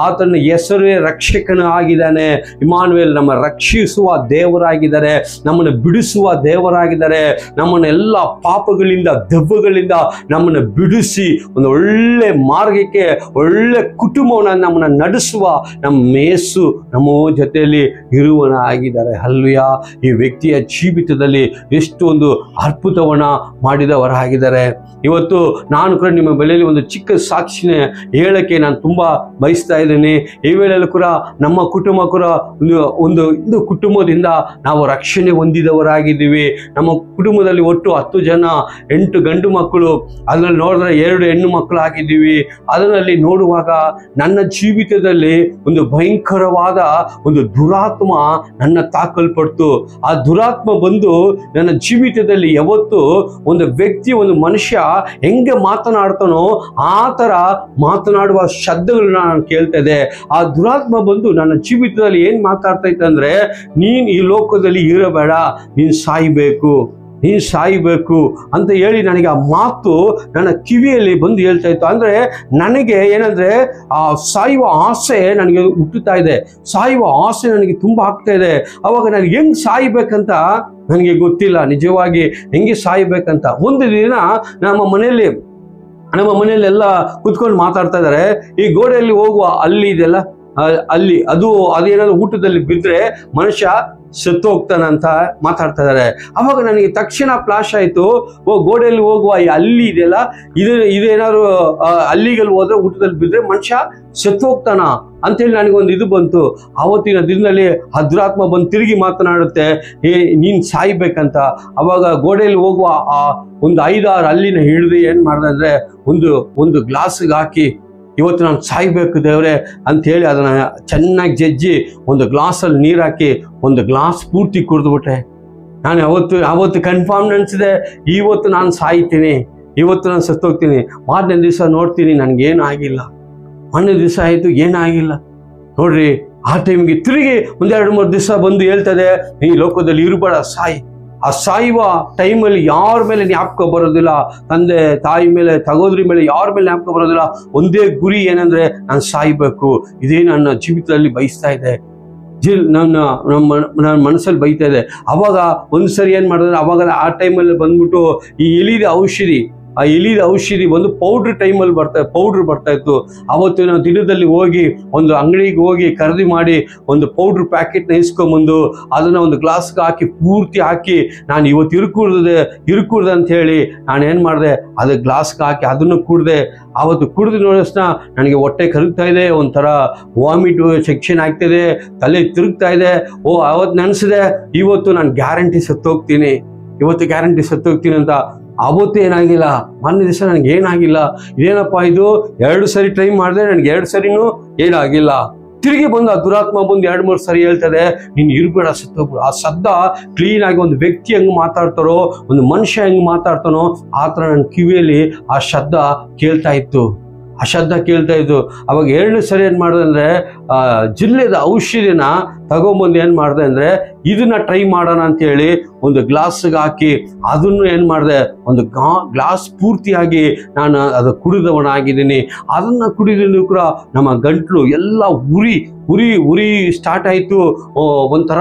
ಆತನ ಹೆಸರೇ ರಕ್ಷಕನು ಆಗಿದ್ದಾನೆ. ಇಮ್ಮಾನುವೇಲ್ ನಮ್ಮ ರಕ್ಷಿಸುವ ದೇವರಾಗಿದ್ದಾರೆ, ನಮ್ಮನ್ನು ಬಿಡಿಸುವ ದೇವರಾಗಿದ್ದಾರೆ. ನಮ್ಮನ್ನ ಎಲ್ಲ ಪಾಪಗಳಿಂದ ದೆವ್ವಗಳಿಂದ ನಮ್ಮನ್ನು ಬಿಡಿಸಿ ಒಂದು ಒಳ್ಳೆ ಮಾರ್ಗಕ್ಕೆ, ಒಳ್ಳೆ ಕುಟುಂಬವನ್ನು ನಮ್ಮನ್ನು ನಡೆಸುವ ನಮ್ಮ ಯೇಸು ನಮ್ಮ ಜೊತೆಯಲ್ಲಿ ಇರುವನಾಗಿದ್ದಾರೆ. ಹಲ್ಲೆಲೂಯಾ. ಈ ವ್ಯಕ್ತಿಯ ಜೀವಿತದಲ್ಲಿ ಎಷ್ಟೊಂದು ಅದ್ಭುತವನ್ನ ಮಾಡಿದವರಾಗಿದ್ದಾರೆ. ಇವತ್ತು ನಾನು ಕೂಡ ನಿಮ್ಮ ಬೆಲೆಯಲ್ಲಿ ಒಂದು ಚಿಕ್ಕ ಸಾಕ್ಷಿನ ಹೇಳಕ್ಕೆ ನಾನು ತುಂಬಾ ಬಯಸ್ತಾ ಇದ್ದೀನಿ. ಈ ವೇಳೆಯಲ್ಲೂ ಕೂಡ ನಮ್ಮ ಕುಟುಂಬ ಕೂಡ ಒಂದು ಕುಟುಂಬದಿಂದ ನಾವು ರಕ್ಷಣೆ ಹೊಂದಿದವರಾಗಿದ್ದೀವಿ. ನಮ್ಮ ಕುಟುಂಬದಲ್ಲಿ ಒಟ್ಟು 10 ಜನ, 8 ಗಂಡು ಮಕ್ಕಳು, ಅದರಲ್ಲಿ ನೋಡಿದ್ರೆ 2 ಹೆಣ್ಣು ಮಕ್ಕಳು ಆಗಿದ್ದೀವಿ. ಅದರಲ್ಲಿ ನೋಡುವಾಗ ನನ್ನ ಜೀವಿತದಲ್ಲಿ ಒಂದು ಭಯಂಕರವಾದ ಒಂದು ದುರಾತ್ಮ ನನ್ನ ತಾಕಲ್ಪಡ್ತು. ಆ ದುರಾತ್ಮ ಬಂದು ನನ್ನ ಜೀವಿತದಲ್ಲಿ ಯಾವತ್ತು ಒಂದು ವ್ಯಕ್ತಿ, ಒಂದು ಮನುಷ್ಯ ಹೆಂಗೆ ಮಾತನಾಡ್ತಾನೋ ಆ ಥರ ಮಾತನಾಡುವ ಶಬ್ದಗಳನ್ನ ನಾನು ಕೇಳ್ತಾ ಇದ್ದೆ. ಆ ದುರಾತ್ಮ ಬಂದು ನನ್ನ ಜೀವಿತದಲ್ಲಿ ಏನ್ ಮಾತಾಡ್ತಾ ಇತ್ತು ಅಂದ್ರೆ, ನೀನ್ ಈ ಲೋಕದಲ್ಲಿ ಇರಬೇಡ, ನೀನ್ ಸಾಯ್ಬೇಕು ಅಂತ ಹೇಳಿ ನನಗೆ ಆ ಮಾತು ನನ್ನ ಕಿವಿಯಲ್ಲಿ ಬಂದು ಹೇಳ್ತಾ ಇತ್ತು. ಅಂದ್ರೆ ನನಗೆ ಏನಂದ್ರೆ ಆ ಸಾಯುವ ಆಸೆ ನನಗೆ ಹುಟ್ಟುತ್ತಾ ಇದೆ, ಸಾಯುವ ಆಸೆ ನನಗೆ ತುಂಬಾ ಆಗ್ತಾ ಇದೆ. ಅವಾಗ ನಾನು ಹೆಂಗ್ ಸಾಯ್ಬೇಕಂತ ನನಗೆ ಗೊತ್ತಿಲ್ಲ, ನಿಜವಾಗಿ ಹೆಂಗೆ ಸಾಯ್ಬೇಕಂತ. ಒಂದು ದಿನ ನಮ್ಮ ಮನೆಯಲ್ಲೆಲ್ಲ ಕುತ್ಕೊಂಡು ಮಾತಾಡ್ತಾ ಇದ್ದಾರೆ. ಈ ಗೋಡೆಯಲ್ಲಿ ಹೋಗುವ ಅಲ್ಲಿ ಇದೆಲ್ಲ, ಅದೇನಾದ್ರು ಊಟದಲ್ಲಿ ಬಿದ್ದರೆ ಮನುಷ್ಯ ಸತ್ತು ಹೋಗ್ತಾನಂತ ಮಾತಾಡ್ತಾ ಇದ್ದಾರೆ. ಅವಾಗ ನನಗೆ ತಕ್ಷಣ ಫ್ಲಾಶ್ ಆಯ್ತು, ಗೋಡೆಯಲ್ಲಿ ಹೋಗುವ ಈ ಅಲ್ಲಿ ಇದೆಯಲ್ಲ, ಇದೇನಾದ್ರು ಅಲ್ಲಿಗಲ್ಲಿ ಹೋದ್ರೆ ಊಟದಲ್ಲಿ ಬಿದ್ದರೆ ಮನುಷ್ಯ ಸತ್ತು ಹೋಗ್ತಾನ ಅಂತೇಳಿ ನನಗೊಂದು ಇದು ಬಂತು. ಆವತ್ತಿನ ದಿನದಲ್ಲಿ ದುರಾತ್ಮ ಬಂದು ತಿರುಗಿ ಮಾತನಾಡುತ್ತೆ, ನೀನ್ ಸಾಯ್ಬೇಕಂತ. ಅವಾಗ ಗೋಡೆಯಲ್ಲಿ ಹೋಗುವ ಒಂದು 5-6 ಅಲ್ಲಿನ ಹಿಡಿದು ಏನ್ ಮಾಡ್ದೆ ಅಂದ್ರೆ ಒಂದು ಗ್ಲಾಸ್ಗೆ ಹಾಕಿ, ಇವತ್ತು ನಾನು ಸಾಯ್ಬೇಕು ದೇವ್ರೆ ಅಂಥೇಳಿ ಅದನ್ನು ಚೆನ್ನಾಗಿ ಜಜ್ಜಿ ಒಂದು ಗ್ಲಾಸಲ್ಲಿ ನೀರು ಹಾಕಿ ಒಂದು ಗ್ಲಾಸ್ ಪೂರ್ತಿ ಕುಡಿದ್ಬಿಟ್ಟೆ. ನಾನು ಅವತ್ತು ಕನ್ಫರ್ಮ್ ಅನಿಸಿದೆ, ಇವತ್ತು ನಾನು ಸಾಯ್ತೀನಿ, ಇವತ್ತು ನಾನು ಸತ್ತೋಗ್ತೀನಿ. ಮಾರನೇ ದಿವಸ ನೋಡ್ತೀನಿ ನನಗೇನು ಆಗಿಲ್ಲ. ಮಾರನೇ ದಿವಸ ಆಯಿತು, ಏನಾಗಿಲ್ಲ. ನೋಡ್ರಿ, ಆ ಟೈಮ್ಗೆ ತಿರುಗಿ 1-2-3 ದಿವಸ ಬಂದು ಹೇಳ್ತದೆ, ಈ ಲೋಕದಲ್ಲಿ ಇರಬೇಡ, ಸಾಯಿ. ಆ ಸಾಯುವ ಟೈಮಲ್ಲಿ ಯಾರ ಮೇಲೆ ಜ್ಞಾಪಕ ಬರೋದಿಲ್ಲ, ತಂದೆ ತಾಯಿ ಮೇಲೆ, ಸಹೋದರಿ ಮೇಲೆ ಯಾರ ಮೇಲೆ ಜ್ಞಾಪಕ ಬರೋದಿಲ್ಲ. ಒಂದೇ ಗುರಿ ಏನಂದ್ರೆ, ನಾನು ಸಾಯ್ಬೇಕು. ಇದೇ ನನ್ನ ಜೀವಿತದಲ್ಲಿ ಬಯಸ್ತಾ ಇದೆ, ನನ್ನ ಮನಸ್ಸಲ್ಲಿ ಬೈತಾ ಇದೆ. ಅವಾಗ ಒಂದ್ಸರಿ ಏನ್ ಮಾಡಿದ್ರೆ, ಅವಾಗ ಆ ಟೈಮಲ್ಲಿ ಬಂದ್ಬಿಟ್ಟು ಈ ಎಲಿದ ಔಷಧಿ ಒಂದು ಪೌಡ್ರ್ ಬರ್ತಾ ಇತ್ತು. ಅವತ್ತಿನ ದಿನದಲ್ಲಿ ಹೋಗಿ ಒಂದು ಅಂಗಡಿಗೆ ಹೋಗಿ ಖರೀದಿ ಮಾಡಿ ಒಂದು ಪೌಡ್ರ್ ಪ್ಯಾಕೆಟ್ನ ಇಸ್ಕೊಂಬಂದು ಅದನ್ನ ಒಂದು ಗ್ಲಾಸ್ಗೆ ಹಾಕಿ ಪೂರ್ತಿ ಹಾಕಿ, ನಾನು ಇವತ್ತು ಇರುಕೂಡ್ದೆ ಅಂತ ಹೇಳಿ ನಾನು ಏನು ಮಾಡಿದೆ, ಅದು ಗ್ಲಾಸ್ಗೆ ಹಾಕಿ ಅದನ್ನು ಕುಡ್ದೆ. ಅವತ್ತು ಕುಡಿದು ನೋಡಿಸ್ನ ನನಗೆ ಹೊಟ್ಟೆ ಕರಗ್ತಾ ಇದೆ, ಒಂಥರ ವಾಮಿಟ್ ಸೆಕ್ಷನ್ ಆಗ್ತಿದೆ, ತಲೆ ತಿರುಗ್ತಾ ಇದೆ. ಅವತ್ತು ನೆನೆಸಿದೆ, ಇವತ್ತು ನಾನು ಗ್ಯಾರಂಟಿ ಸತ್ತೋಗ್ತೀನಿ ಅಂತ. ಅವತ್ತು ಏನಾಗಿಲ್ಲ, ಮೊನ್ನೆ ದಿವಸ ನನಗೆ ಏನಾಗಿಲ್ಲ. ಇದೇನಪ್ಪ ಇದು, 2 ಸರಿ ಟ್ರೈ ಮಾಡಿದೆ, ನನಗೆ 2 ಸರಿನೂ ಏನಾಗಿಲ್ಲ. ತಿರುಗಿ ಬಂದು ಆ ದುರಾತ್ಮ ಬಂದು 2-3 ಸರಿ ಹೇಳ್ತದೆ, ನೀನು ಇರ್ಬೇಡ, ಸತ್ತೋಗ್ಬಿಡು. ಆ ಶಬ್ದ ಕ್ಲೀನಾಗಿ ಒಂದು ವ್ಯಕ್ತಿ ಹೆಂಗೆ ಮಾತಾಡ್ತಾರೋ, ಒಂದು ಮನುಷ್ಯ ಹೆಂಗೆ ಮಾತಾಡ್ತಾನೋ ಆ ಥರ ನನ್ನ ಕಿವಿಯಲ್ಲಿ ಆ ಶಬ್ದ ಕೇಳ್ತಾ ಇತ್ತು. ಅವಾಗ 2 ಸರಿ ಏನು ಮಾಡಿದೆ ಅಂದರೆ, ಜಿಲ್ಲೆದ ಔಷಧಿನ ತಗೊಂಬಂದು ಏನು ಮಾಡಿದೆ ಅಂದರೆ, ಇದನ್ನ ಟ್ರೈ ಮಾಡೋಣ ಅಂತೇಳಿ ಒಂದು ಗ್ಲಾಸ್ಗೆ ಹಾಕಿ ಅದನ್ನು ಏನು ಮಾಡಿದೆ, ಒಂದು ಗ್ಲಾಸ್ ಪೂರ್ತಿಯಾಗಿ ನಾನು ಅದು ಕುಡಿದವನಾಗಿದ್ದೀನಿ. ಅದನ್ನು ಕುಡಿದ್ರು ಕೂಡ ನಮ್ಮ ಗಂಟ್ಲು ಎಲ್ಲ ಉರಿ ಸ್ಟಾರ್ಟ್ ಆಯಿತು. ಒಂಥರ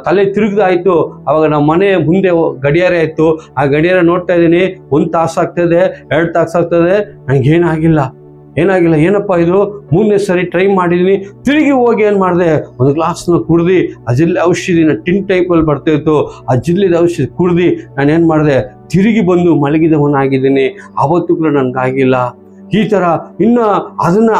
ತಲೆ ತಿರುಗ್ದಾಯಿತು. ಅವಾಗ ನಮ್ಮ ಮನೆ ಮುಂದೆ ಗಡಿಯಾರ ಆಯಿತು. ಆ ಗಡಿಯಾರ ನೋಡ್ತಾ ಇದ್ದೀನಿ, 1 ತಾಸು ಆಗ್ತದೆ, 2 ತಾಸು ಆಗ್ತದೆ, ನನಗೇನಾಗಿಲ್ಲ. ಏನಪ್ಪ ಇದು, 3ನೇ ಸರಿ ಟ್ರೈ ಮಾಡಿದ್ದೀನಿ. ತಿರುಗಿ ಹೋಗಿ ಏನು ಮಾಡಿದೆ, ಒಂದು ಗ್ಲಾಸ್ನ ಕುಡ್ದು ಆ ಜಿಲ್ಲೆ ಔಷಧಿನ ಟಿನ್ ಟೈಪಲ್ಲಿ ಬರ್ತಾ ಇತ್ತು, ಆ ಜಿಲ್ಲೆದ ಔಷಧಿ ಕುಡ್ದು ನಾನೇನು ಮಾಡಿದೆ, ತಿರುಗಿ ಬಂದು ಮಲಗಿದವನಾಗಿದ್ದೀನಿ. ಆವತ್ತು ಕೂಡ ನನಗಾಗಿಲ್ಲ. ಈ ತರ ಇನ್ನು ಅದನ್ನ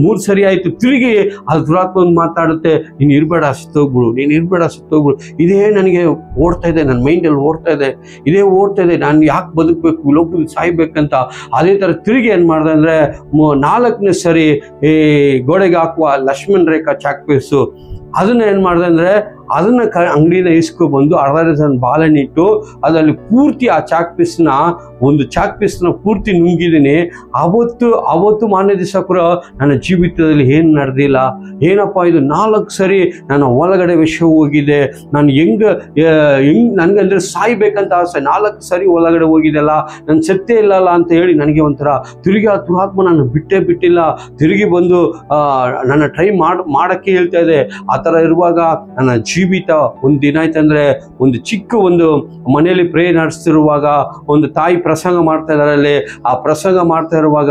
ಮೂರು ಸರಿ ಆಯ್ತು. ತಿರುಗಿ ಅದು ದುರಾತ್ಮ ಒಂದು ಮಾತಾಡುತ್ತೆ, ನೀನು ಇರಬೇಡ ಸತ್ತೋಗ್ಬಿಡು, ನೀನು ಇರಬೇಡ ಸತ್ತೋಗ್ಬಿಡು. ಇದೇ ನನಗೆ ಓಡ್ತಾ ಇದೆ, ನನ್ನ ಮೈಂಡಲ್ಲಿ ಓಡ್ತಾ ಇದೆ, ಇದೇ ಓಡ್ತಾ ಇದೆ, ನಾನು ಯಾಕೆ ಬದುಕಬೇಕು, ಲೋಕದಲ್ಲಿ ಸಾಯ್ಬೇಕಂತ. ಅದೇ ಥರ ತಿರುಗಿ ಏನು ಮಾಡ್ದೆ ಅಂದರೆ 4ನೇ ಸರಿ ಈ ಗೋಡೆಗೆ ಹಾಕುವ ಲಕ್ಷ್ಮಣ್ ರೇಖಾ ಚಾಕ್ ಪೀಸು ಅದನ್ನ ಏನು ಮಾಡಿದೆ ಅಂದರೆ ಅದನ್ನ ಅಂಗಡಿಯಿಂದ ಇಸ್ಕೊಬಂದು ಅರ್ಧ ಡಜನ್ ಬಾಳೆಹಣ್ಣಿಟ್ಟು ಅದರಲ್ಲಿ ಪೂರ್ತಿ ಆ ಚಾಕ್ ಪೀಸ್ನ ಪೂರ್ತಿ ನುಂಗಿದ್ದೀನಿ. ಅವತ್ತು ಮಾನ್ಯ ದಿವಸ ಕೂಡ ನನ್ನ ಜೀವಿತದಲ್ಲಿ ಏನು ನಡೆದಿಲ್ಲ. ಏನಪ್ಪ ಇದು 4 ಸರಿ ನನ್ನ ಒಳಗಡೆ ವಿಷ ಹೋಗಿದೆ, ನಾನು ಹೆಂಗೆ ನನಗಂದ್ರೆ ಸಾಯ್ಬೇಕಂತ ಆಸೆ, 4 ಸರಿ ಒಳಗಡೆ ಹೋಗಿದೆಲ್ಲ, ನನ್ನ ಸತ್ಯ ಇಲ್ಲಲ್ಲ ಅಂತ ಹೇಳಿ ನನಗೆ ಒಂಥರ ತಿರುಗಿ ಆ ದುರಾತ್ಮ ನಾನು ಬಿಟ್ಟಿಲ್ಲ. ತಿರುಗಿ ಬಂದು ನನ್ನ ಟ್ರೈ ಮಾಡೋಕ್ಕೆ ಹೇಳ್ತಾ ಇದೆ. ಆ ಥರ ಇರುವಾಗ ನನ್ನ ಜೀವಿತ ಒಂದು ದಿನ ಆಯ್ತಂದ್ರೆ ಒಂದು ಚಿಕ್ಕ ಒಂದು ಮನೆಯಲ್ಲಿ ಪ್ರೇ ನಡೆಸ್ತಿರುವಾಗ ಒಂದು ತಾಯಿ ಪ್ರಸಂಗ ಮಾಡ್ತಾ ಇದ್ದಾರಲ್ಲಿ. ಆ ಪ್ರಸಂಗ ಮಾಡ್ತಾ ಇರುವಾಗ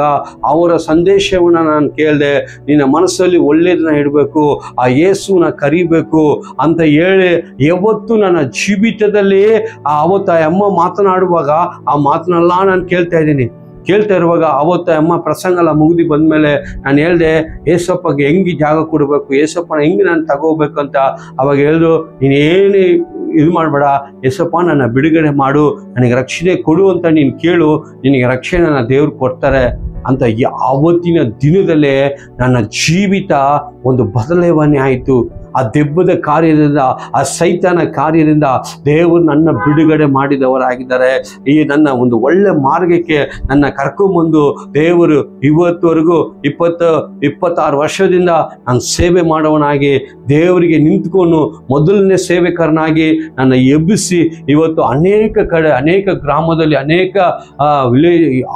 ಅವರ ಸಂದೇಶವನ್ನು ನಾನು ಕೇಳಿದೆ, ನಿನ್ನ ಮನಸ್ಸಲ್ಲಿ ಒಳ್ಳೆಯದನ್ನ ಇಡಬೇಕು, ಆ ಯೇಸುನ ಕರಿಬೇಕು ಅಂತ ಹೇಳಿ ಯಾವತ್ತು ನನ್ನ ಜೀವಿತದಲ್ಲಿ ಅವತ್ತು ಆ ಅಮ್ಮ ಮಾತನಾಡುವಾಗ ಆ ಮಾತನ್ನೆಲ್ಲ ನಾನು ಕೇಳ್ತಾ ಇರುವಾಗ ಅವತ್ತು ಅಮ್ಮ ಪ್ರಸಂಗ ಎಲ್ಲ ಮುಗಿದು ಬಂದಮೇಲೆ ನಾನು ಹೇಳಿದೆ, ಏಸಪ್ಪಗೆ ಹೆಂಗೆ ಜಾಗ ಕೊಡಬೇಕು, ಏಸಪ್ಪನ ಹೆಂಗೆ ನಾನು ತಗೋಬೇಕು ಅಂತ. ಅವಾಗ ಹೇಳಿದ್ರು, ನೀನೇನು ಇದು ಮಾಡಬೇಡ, ಏಸಪ್ಪ ನನ್ನ ಬಿಡುಗಡೆ ಮಾಡು, ನನಗೆ ರಕ್ಷಣೆ ಕೊಡು ಅಂತ ನೀನು ಕೇಳು, ನಿನಗೆ ರಕ್ಷಣೆ ನನ್ನ ದೇವ್ರು ಕೊಡ್ತಾರೆ ಅಂತ. ಆವತ್ತಿನ ದಿನದಲ್ಲೇ ನನ್ನ ಜೀವಿತ ಒಂದು ಬದಲಾವಣೆ ಆಯಿತು. ಆ ದೆವ್ವದ ಕಾರ್ಯದಿಂದ, ಆ ಸೈತಾನ ಕಾರ್ಯದಿಂದ ದೇವರು ನನ್ನ ಬಿಡುಗಡೆ ಮಾಡಿದವರಾಗಿದ್ದಾರೆ. ಈ ನನ್ನ ಒಂದು ಒಳ್ಳೆ ಮಾರ್ಗಕ್ಕೆ ನನ್ನ ಕರ್ಕೊಂಬಂದು ದೇವರು ಇವತ್ತುವರೆಗೂ 26 ವರ್ಷದಿಂದ ನಾನು ಸೇವೆ ಮಾಡೋವನಾಗಿ ದೇವರಿಗೆ ನಿಂತ್ಕೊಂಡು ಮೊದಲನೇ ಸೇವಕರನಾಗಿ ನನ್ನ ಎಬ್ಬಿಸಿ ಇವತ್ತು ಅನೇಕ ಗ್ರಾಮದಲ್ಲಿ ಅನೇಕ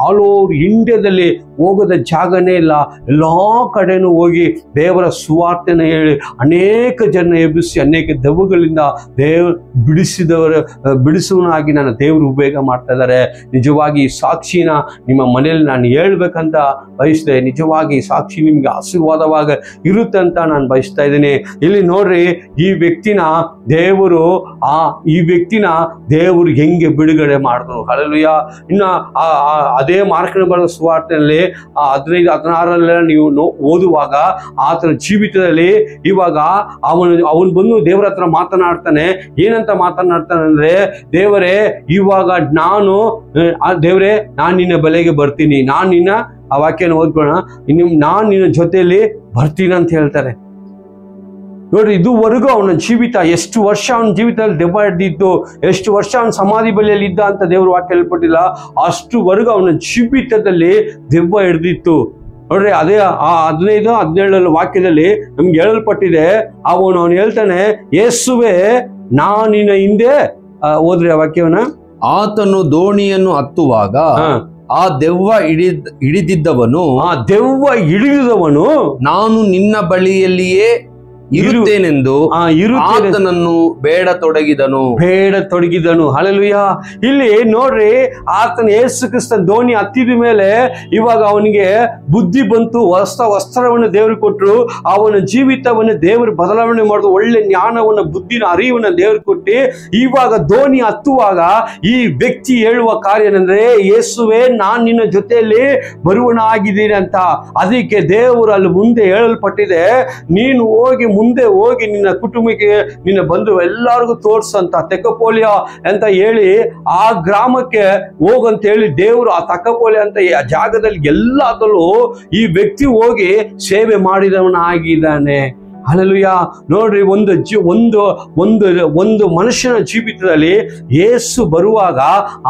ಆಲ್ ಓವರ್ ಇಂಡಿಯಾದಲ್ಲಿ ಹೋಗೋದ ಜಾಗನೇ ಇಲ್ಲ. ಎಲ್ಲ ಕಡೆನೂ ಹೋಗಿ ದೇವರ ಸುವಾರ್ತೆನ ಹೇಳಿ ಅನೇಕ ಜನ ಎಬ್ಬಿಸಿ ಅನೇಕ ದೆವ್ವಗಳಿಂದ ಬಿಡಿಸುವನಾಗಿ ನನ್ನ ದೇವರು ಉಪಯೋಗ ಮಾಡ್ತಾ ಇದ್ದಾರೆ. ನಿಜವಾಗಿ ಈ ಸಾಕ್ಷಿನ ನಿಮ್ಮ ಮನೆಯಲ್ಲಿ ನಾನು ಹೇಳ್ಬೇಕಂತ ಬಯಸಿದೆ. ನಿಜವಾಗಿ ಈ ಸಾಕ್ಷಿ ನಿಮ್ಗೆ ಆಶೀರ್ವಾದವಾಗ ಇರುತ್ತೆ ಅಂತ ನಾನು ಬಯಸ್ತಾ ಇದ್ದೀನಿ. ಇಲ್ಲಿ ನೋಡ್ರಿ, ಈ ವ್ಯಕ್ತಿನ ದೇವರು ಹೆಂಗೆ ಬಿಡುಗಡೆ ಮಾಡಿದ್ರು. ಹಲ್ಲೆಲೂಯಾ. ಇನ್ನು ಅದೇ ಮಾರ್ಕನ ಬರೆದ ಸುವಾರ್ತೆಯಲ್ಲಿ 15-16 ನೀವು ಓದುವಾಗ ಆತನ ಜೀವಿತದಲ್ಲಿ ಇವಾಗ ಅವನು ಬಂದು ದೇವರ ಹತ್ರ ಮಾತನಾಡ್ತಾನೆ. ಏನಂತ ಮಾತನಾಡ್ತಾನೆ ಅಂದ್ರೆ, ದೇವರೇ ಇವಾಗ ನಾನು ನಿನ್ನ ಬಲೆಗೆ ಬರ್ತೀನಿ, ನಾನು ನಿನ್ನ ಆ ವಾಕ್ಯನ ಓದ್ಕೊಳ್ಳೋಣ, ನಾನು ನಿನ್ನ ಜೊತೆಯಲ್ಲಿ ಬರ್ತೀನಿ ಅಂತ ಹೇಳ್ತಾರೆ. ನೋಡ್ರಿ, ಇದುವರೆಗೂ ಅವನ ಜೀವಿತ ಎಷ್ಟು ವರ್ಷ ಅವನ ಜೀವಿತದಲ್ಲಿ ದೆವ್ವ ಹಿಡ್ದಿತ್ತು, ಎಷ್ಟು ವರ್ಷ ಅವನ ಸಮಾಧಿ ಬಳಿಯಲ್ಲಿ ಇದ್ದ ಅಂತ ದೇವ್ರ ವಾಕ್ಯ ಹೇಳ್ಕೊಟ್ಟಿಲ್ಲ. ಅಷ್ಟುವರೆಗೂ ಅವನ ಜೀವಿತದಲ್ಲಿ ದೆವ್ವ ಹಿಡ್ದಿತ್ತು. ನೋಡ್ರಿ, ಅದೇ ಆ 15-17 ವಾಕ್ಯದಲ್ಲಿ ನಮ್ಗೆ ಹೇಳಲ್ಪಟ್ಟಿದೆ. ಅವನು ಹೇಳ್ತಾನೆ, ಯೇಸುವೆ ನಾನು ನಿನ್ನ ಹಿಂದೆ, ಓದ್ರಿ ಆ ವಾಕ್ಯವನ್ನ. ಆತನು ದೋಣಿಯನ್ನು ಹತ್ತುವಾಗ ಆ ದೆವ್ವ ಹಿಡಿದಿದ್ದವನು ನಾನು ನಿನ್ನ ಬಳಿಯಲ್ಲಿಯೇ ಇರುತ್ತೇನೆಂದು ಆತನನ್ನು ಬೇಡತೊಡಗಿದನು. ಹಲ್ಲೆಲೂಯಾ. ಇಲ್ಲಿ ನೋಡ್ರಿ, ಆತನ ಯೇಸು ಕ್ರಿಸ್ತನ ದೋಣಿ ಹತ್ತಿದ ಮೇಲೆ ಇವಾಗ ಅವನಿಗೆ ಬುದ್ಧಿ ಬಂತು, ವಸ್ತ್ರವನ್ನು ದೇವರು ಕೊಟ್ಟರು, ಅವನ ಜೀವಿತವನ್ನು ದೇವರು ಬದಲಾವಣೆ ಮಾಡಿದ್ರು, ಒಳ್ಳೆ ಜ್ಞಾನವನ್ನ ಬುದ್ಧಿನ ಅರಿವನ್ನ ದೇವರು ಕೊಟ್ಟು ಇವಾಗ ದೋಣಿ ಹತ್ತುವಾಗ ಈ ವ್ಯಕ್ತಿ ಹೇಳುವ ಕಾರ್ಯ ಏನಂದ್ರೆ, ಯೇಸುವೆ ನಾನು ನಿನ್ನ ಜೊತೆಯಲ್ಲಿ ಬರುವನಾಗಿದ್ದೀನಿ ಅಂತ. ಅದಕ್ಕೆ ದೇವರು ಅಲ್ಲಿ ಮುಂದೆ ಹೇಳಲ್ಪಟ್ಟಿದೆ, ನೀನು ಮುಂದೆ ಹೋಗಿ ನಿನ್ನ ಕುಟುಂಬಕ್ಕೆ, ನಿನ್ನ ಬಂಧು ಎಲ್ಲರಿಗೂ ತೋರ್ಸಂತ ತೆಕ್ಕಪೋಲಿಯ ಅಂತ ಹೇಳಿ ಆ ಗ್ರಾಮಕ್ಕೆ ಹೋಗಂತ ಹೇಳಿ ದೇವರು ಆ ತಕ್ಕಪೋಲಿ ಅಂತ ಆ ಜಾಗದಲ್ಲಿ ಎಲ್ಲದಲ್ಲೂ ಈ ವ್ಯಕ್ತಿ ಹೋಗಿ ಸೇವೆ ಮಾಡಿದವನಾಗಿದ್ದಾನೆ. ಹಲ್ಲೆಲೂಯಾ. ನೋಡ್ರಿ, ಒಂದು ಮನುಷ್ಯನ ಜೀವಿತದಲ್ಲಿ ಯೇಸು ಬರುವಾಗ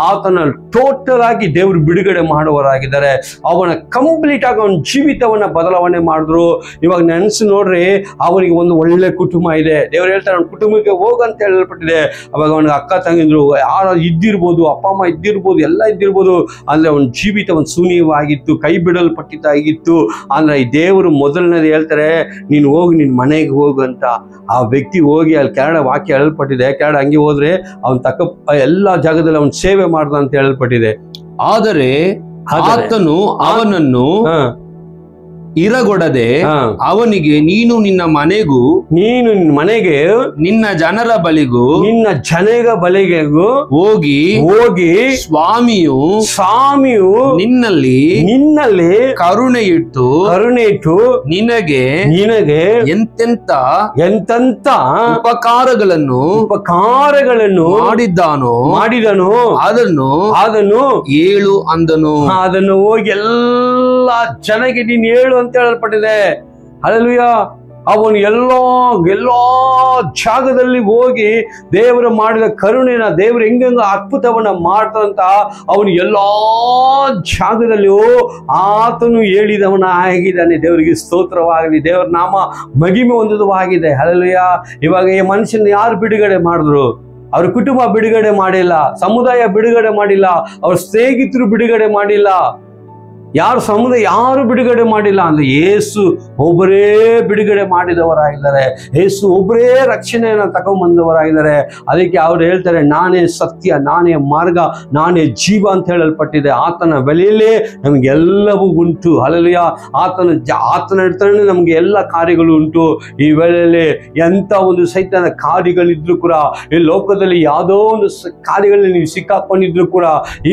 ಆತನ ಟೋಟಲ್ ಆಗಿ ದೇವರು ಬಿಡುಗಡೆ ಮಾಡುವವರಾಗಿದ್ದಾರೆ. ಅವನ ಕಂಪ್ಲೀಟ್ ಆಗಿ ಅವನ ಜೀವಿತವನ್ನ ಬದಲಾವಣೆ ಮಾಡಿದ್ರು. ಇವಾಗ ನೆನೆಸು ನೋಡ್ರಿ, ಅವನಿಗೆ ಒಂದು ಒಳ್ಳೆ ಕುಟುಂಬ ಇದೆ. ದೇವರು ಹೇಳ್ತಾರೆ ಅವನ ಕುಟುಂಬಕ್ಕೆ ಹೋಗಂತ ಹೇಳಲ್ಪಟ್ಟಿದೆ. ಅವಾಗ ಅವನಿಗೆ ಅಕ್ಕ ತಂಗಿದ್ರು ಯಾರು ಇದ್ದಿರ್ಬೋದು, ಅಪ್ಪ ಅಮ್ಮ ಇದ್ದಿರ್ಬೋದು, ಎಲ್ಲ ಇದ್ದಿರ್ಬೋದು. ಅಂದ್ರೆ ಅವನ ಜೀವಿತ ಒಂದು ಶೂನ್ಯವಾಗಿತ್ತು, ಕೈ ಬಿಡಲ್ಪಟ್ಟಿದ್ದಾಗಿತ್ತು. ಅಂದ್ರೆ ಈ ದೇವರು ಮೊದಲನೇದು ಹೇಳ್ತಾರೆ, ನೀನು ಹೋಗಿ ನಿನ್ನ ಮನೆಗೆ ಹೋಗಂತ. ಆ ವ್ಯಕ್ತಿ ಹೋಗಿ ಅಲ್ಲಿ ಕೆರಡ ವಾಕ್ಯ ಹೇಳಲ್ಪಟ್ಟಿದೆ. ಕೆರಡ ಹಂಗೆ ಹೋದ್ರೆ ಅವನ್ ಎಲ್ಲ ಜಾಗದಲ್ಲಿ ಅವನ್ ಸೇವೆ ಮಾಡ್ದ ಅಂತ ಹೇಳಲ್ಪಟ್ಟಿದೆ. ಆದರೆ ಆತನು ಅವನನ್ನು ಇರಗೊಡದೆ ಹಾ. ಅವನಿಗೆ ನೀನು ನಿನ್ನ ಮನೆಗೂ ನೀನು ನಿನ್ನ ಮನೆಗೆ ನಿನ್ನ ಜನರ ಬಳಿಗೂ ನಿನ್ನ ಜನಗ ಬಲೆಗೆಗೂ ಹೋಗಿ ಹೋಗಿ ಸ್ವಾಮಿಯು ಸ್ವಾಮಿಯು ನಿನ್ನಲ್ಲಿ ನಿನ್ನಲ್ಲಿ ಕರುಣೆ ಇಟ್ಟು ಕರುಣೆ ಇಟ್ಟು ನಿನಗೆ ನಿನಗೆ ಎಂತೆಂತ ಎಂತಂತ ಉಪಕಾರಗಳನ್ನು ಉಪಕಾರಗಳನ್ನು ಮಾಡಿದ್ದನೋ ಅದನ್ನು ಹೇಳು ಅಂದನು. ಅದನ್ನು ಹೋಗಿ ಎಲ್ಲ ಜನಗೆ ನೀನು ಹೇಳು ಅಂತ ಹೇಳಲ್ಪಟ್ಟಿದೆ. ಹಲ್ಲೆಲೂಯಾ. ಅವನು ಎಲ್ಲೋ ಜಾಗದಲ್ಲಿ ಹೋಗಿ ದೇವರು ಮಾಡಿದ ಕರುಣೆನ, ದೇವರು ಹೆಂಗ ಅದ್ಭುತವನ್ನ ಮಾಡ್ತಾರಂತ ಅವನು ಎಲ್ಲಾ ಜಾಗದಲ್ಲಿಯೂ ಆತನು ಹೇಳಿದವನ ಆಗಿದ್ದಾನೆ. ದೇವರಿಗೆ ಸ್ತೋತ್ರವಾಗಲಿ. ದೇವರ ನಾಮ ಮಹಿಮೆ ಹೊಂದಿದವಾಗಿದೆ. ಹಲ್ಲೆಲೂಯಾ. ಇವಾಗ ಈ ಮನುಷ್ಯನ ಯಾರು ಬಿಡುಗಡೆ ಮಾಡಿದ್ರು? ಅವ್ರ ಕುಟುಂಬ ಬಿಡುಗಡೆ ಮಾಡಿಲ್ಲ, ಸಮುದಾಯ ಬಿಡುಗಡೆ ಮಾಡಿಲ್ಲ, ಅವ್ರ ಸ್ನೇಹಿತರು ಬಿಡುಗಡೆ ಮಾಡಿಲ್ಲ, ಯಾರು ಬಿಡುಗಡೆ ಮಾಡಿಲ್ಲ. ಅಂದ್ರೆ ಯೇಸು ಒಬ್ಬರೇ ಬಿಡುಗಡೆ ಮಾಡಿದವರಾಗಿದ್ದಾರೆ. ಯೇಸು ಒಬ್ಬರೇ ರಕ್ಷಣೆಯನ್ನು ತಗೊಂಡ್ಬಂದವರಾಗಿದ್ದಾರೆ. ಅದಕ್ಕೆ ಅವ್ರು ಹೇಳ್ತಾರೆ, ನಾನೇ ಸತ್ಯ, ನಾನೇ ಮಾರ್ಗ, ನಾನೇ ಜೀವ ಅಂತ ಹೇಳಲ್ಪಟ್ಟಿದೆ. ಆತನ ಬೆಲೆಯಲ್ಲೇ ನಮಗೆಲ್ಲವೂ ಉಂಟು. ಹಲ್ಲೆಲೂಯಾ. ಆತನ ಇಡ್ತಾನೆ ನಮಗೆ ಎಲ್ಲ ಕಾರ್ಯಗಳು ಉಂಟು. ಈ ವೇಳೆಯಲ್ಲಿ ಎಂಥ ಒಂದು ಸೈತಾನ ಕಾರ್ಯಗಳಿದ್ರು ಕೂಡ, ಈ ಲೋಕದಲ್ಲಿ ಯಾವುದೋ ಒಂದು ಕಾರ್ಯಗಳಲ್ಲಿ ನೀವು ಸಿಕ್ಕಾಕೊಂಡಿದ್ರು ಕೂಡ,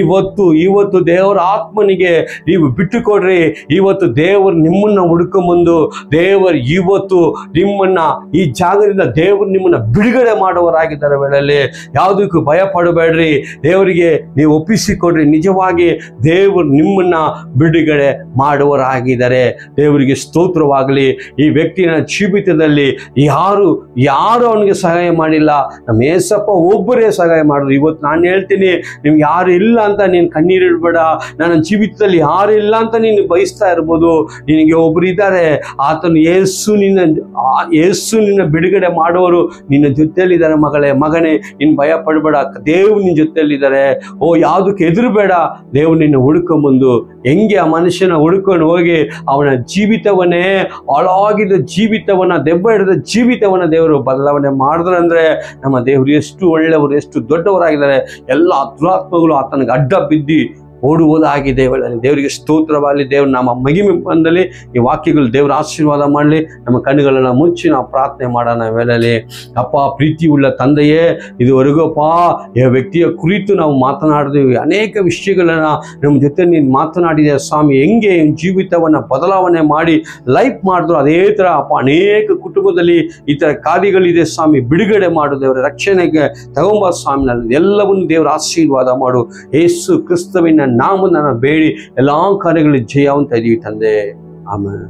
ಇವತ್ತು ದೇವರ ಆತ್ಮನಿಗೆ ನೀವು ಬಿಟ್ಟು ಕೊಡ್ರಿ. ಇವತ್ತು ದೇವರು ನಿಮ್ಮನ್ನ ಹುಡುಕೊಂಬಂದು ದೇವರು ಇವತ್ತು ನಿಮ್ಮನ್ನ ಈ ಜಾಗದಿಂದ ದೇವರು ನಿಮ್ಮನ್ನ ಬಿಡುಗಡೆ ಮಾಡುವವರಾಗಿದ್ದಾರೆ. ವೇಳೆಯಲ್ಲಿ ಯಾವುದಕ್ಕೂ ಭಯ ಪಡಬೇಡ್ರಿ. ದೇವರಿಗೆ ನೀವು ಒಪ್ಪಿಸಿಕೊಡ್ರಿ. ನಿಜವಾಗಿ ದೇವರು ನಿಮ್ಮನ್ನ ಬಿಡುಗಡೆ ಮಾಡುವವರಾಗಿದ್ದಾರೆ. ದೇವರಿಗೆ ಸ್ತೋತ್ರವಾಗಲಿ. ಈ ವ್ಯಕ್ತಿಯ ಜೀವಿತದಲ್ಲಿ ಯಾರು ಅವನಿಗೆ ಸಹಾಯ ಮಾಡಿಲ್ಲ. ನಮ್ಮ ಏಸಪ್ಪ ಒಬ್ಬರೇ ಸಹಾಯ ಮಾಡಿದ್ರು. ಇವತ್ತು ನಾನು ಹೇಳ್ತೀನಿ, ನಿಮ್ಗೆ ಯಾರು ಇಲ್ಲ ಅಂತ ನೀನು ಕಣ್ಣೀರಿಡಬೇಡ. ನನ್ನ ಜೀವಿತದಲ್ಲಿ ಯಾರು ಇಲ್ಲ ಅಂತ ನೀನು ಬಯಸ್ತಾ ಇರ್ಬೋದು. ನಿನಗೆ ಒಬ್ರು ಇದ್ದಾರೆ. ಆತನು ಯೇಸು ನಿನ್ನ ಬಿಡುಗಡೆ ಮಾಡೋರು ನಿನ್ನ ಜೊತೆಯಲ್ಲಿದ್ದಾರೆ. ಮಗನೇ ನೀನು ಭಯ ಪಡಬೇಡ. ದೇವ್ರು ನಿನ್ನ ಜೊತೆಯಲ್ಲಿದ್ದಾರೆ. ಯಾವುದಕ್ಕೆ ಹೆದರಬೇಡ. ದೇವ್ರು ನಿನ್ನ ಹುಡುಕೊಂಬಂದು ಹೆಂಗೆ ಆ ಮನುಷ್ಯನ ಹುಡುಕೊಂಡು ಹೋಗಿ ಅವನ ಜೀವಿತವನ್ನೇ, ಹಾಳಾಗಿದ್ದ ಜೀವಿತವನ್ನ, ದೆಬ್ಬ ಹಿಡಿದ ಜೀವಿತವನ್ನ ದೇವರು ಬದಲಾವಣೆ ಮಾಡಿದ್ರಂದ್ರೆ ನಮ್ಮ ದೇವರು ಎಷ್ಟು ಒಳ್ಳೆಯವರು, ಎಷ್ಟು ದೊಡ್ಡವರಾಗಿದ್ದಾರೆ. ಎಲ್ಲ ದುರಾತ್ಮಗಳು ಆತನಿಗೆ ಅಡ್ಡ ಬಿದ್ದು ಓಡುವುದಾಗಿದೆ. ದೇವರಿಗೆ ಸ್ತೋತ್ರವಾಗಲಿ. ದೇವ್ರ ನಮ್ಮ ಮಹಿಮೆ ಬಂದಲ್ಲಿ ಈ ವಾಕ್ಯಗಳು ದೇವರ ಆಶೀರ್ವಾದ ಮಾಡಲಿ. ನಮ್ಮ ಕಣ್ಣುಗಳನ್ನ ಮುಚ್ಚಿ ನಾವು ಪ್ರಾರ್ಥನೆ ಮಾಡೋಣ. ವೇಳೆಯಲ್ಲಿ ಅಪ್ಪ, ಪ್ರೀತಿ ಉಳ್ಳ ತಂದೆಯೇ, ಇದುವರೆಗೂಪ್ಪ ಈ ವ್ಯಕ್ತಿಯ ಕುರಿತು ನಾವು ಮಾತನಾಡಿದ್ವಿ. ಅನೇಕ ವಿಷಯಗಳನ್ನ ನಮ್ಮ ಜೊತೆ ನೀನು ಮಾತನಾಡಿದೆ ಸ್ವಾಮಿ. ಹೆಂಗೆ ಜೀವಿತವನ್ನ ಬದಲಾವಣೆ ಮಾಡಿ ಲೈಫ್ ಮಾಡಿದ್ರು ಅದೇ ಥರ ಅಪ್ಪ ಅನೇಕ ಕುಟುಂಬದಲ್ಲಿ ಈ ಥರ ಕಾರ್ಯಗಳಿದೆ ಸ್ವಾಮಿ. ಬಿಡುಗಡೆ ಮಾಡು ದೇವರ, ರಕ್ಷಣೆಗೆ ತಗೊಂಬ ಸ್ವಾಮಿ. ಎಲ್ಲವನ್ನು ದೇವರ ಆಶೀರ್ವಾದ ಮಾಡು. ಯೇಸು ಕ್ರಿಸ್ತವಿನ ನಾಮವನ್ನು ಬೇಡಿ ಎಲ್ಲಾ ಕಾರ್ಯಗಳಲ್ಲಿ ಜಯ ಅಂತ ಇದೀವಿ ತಂದೆ. ಆಮೆನ್.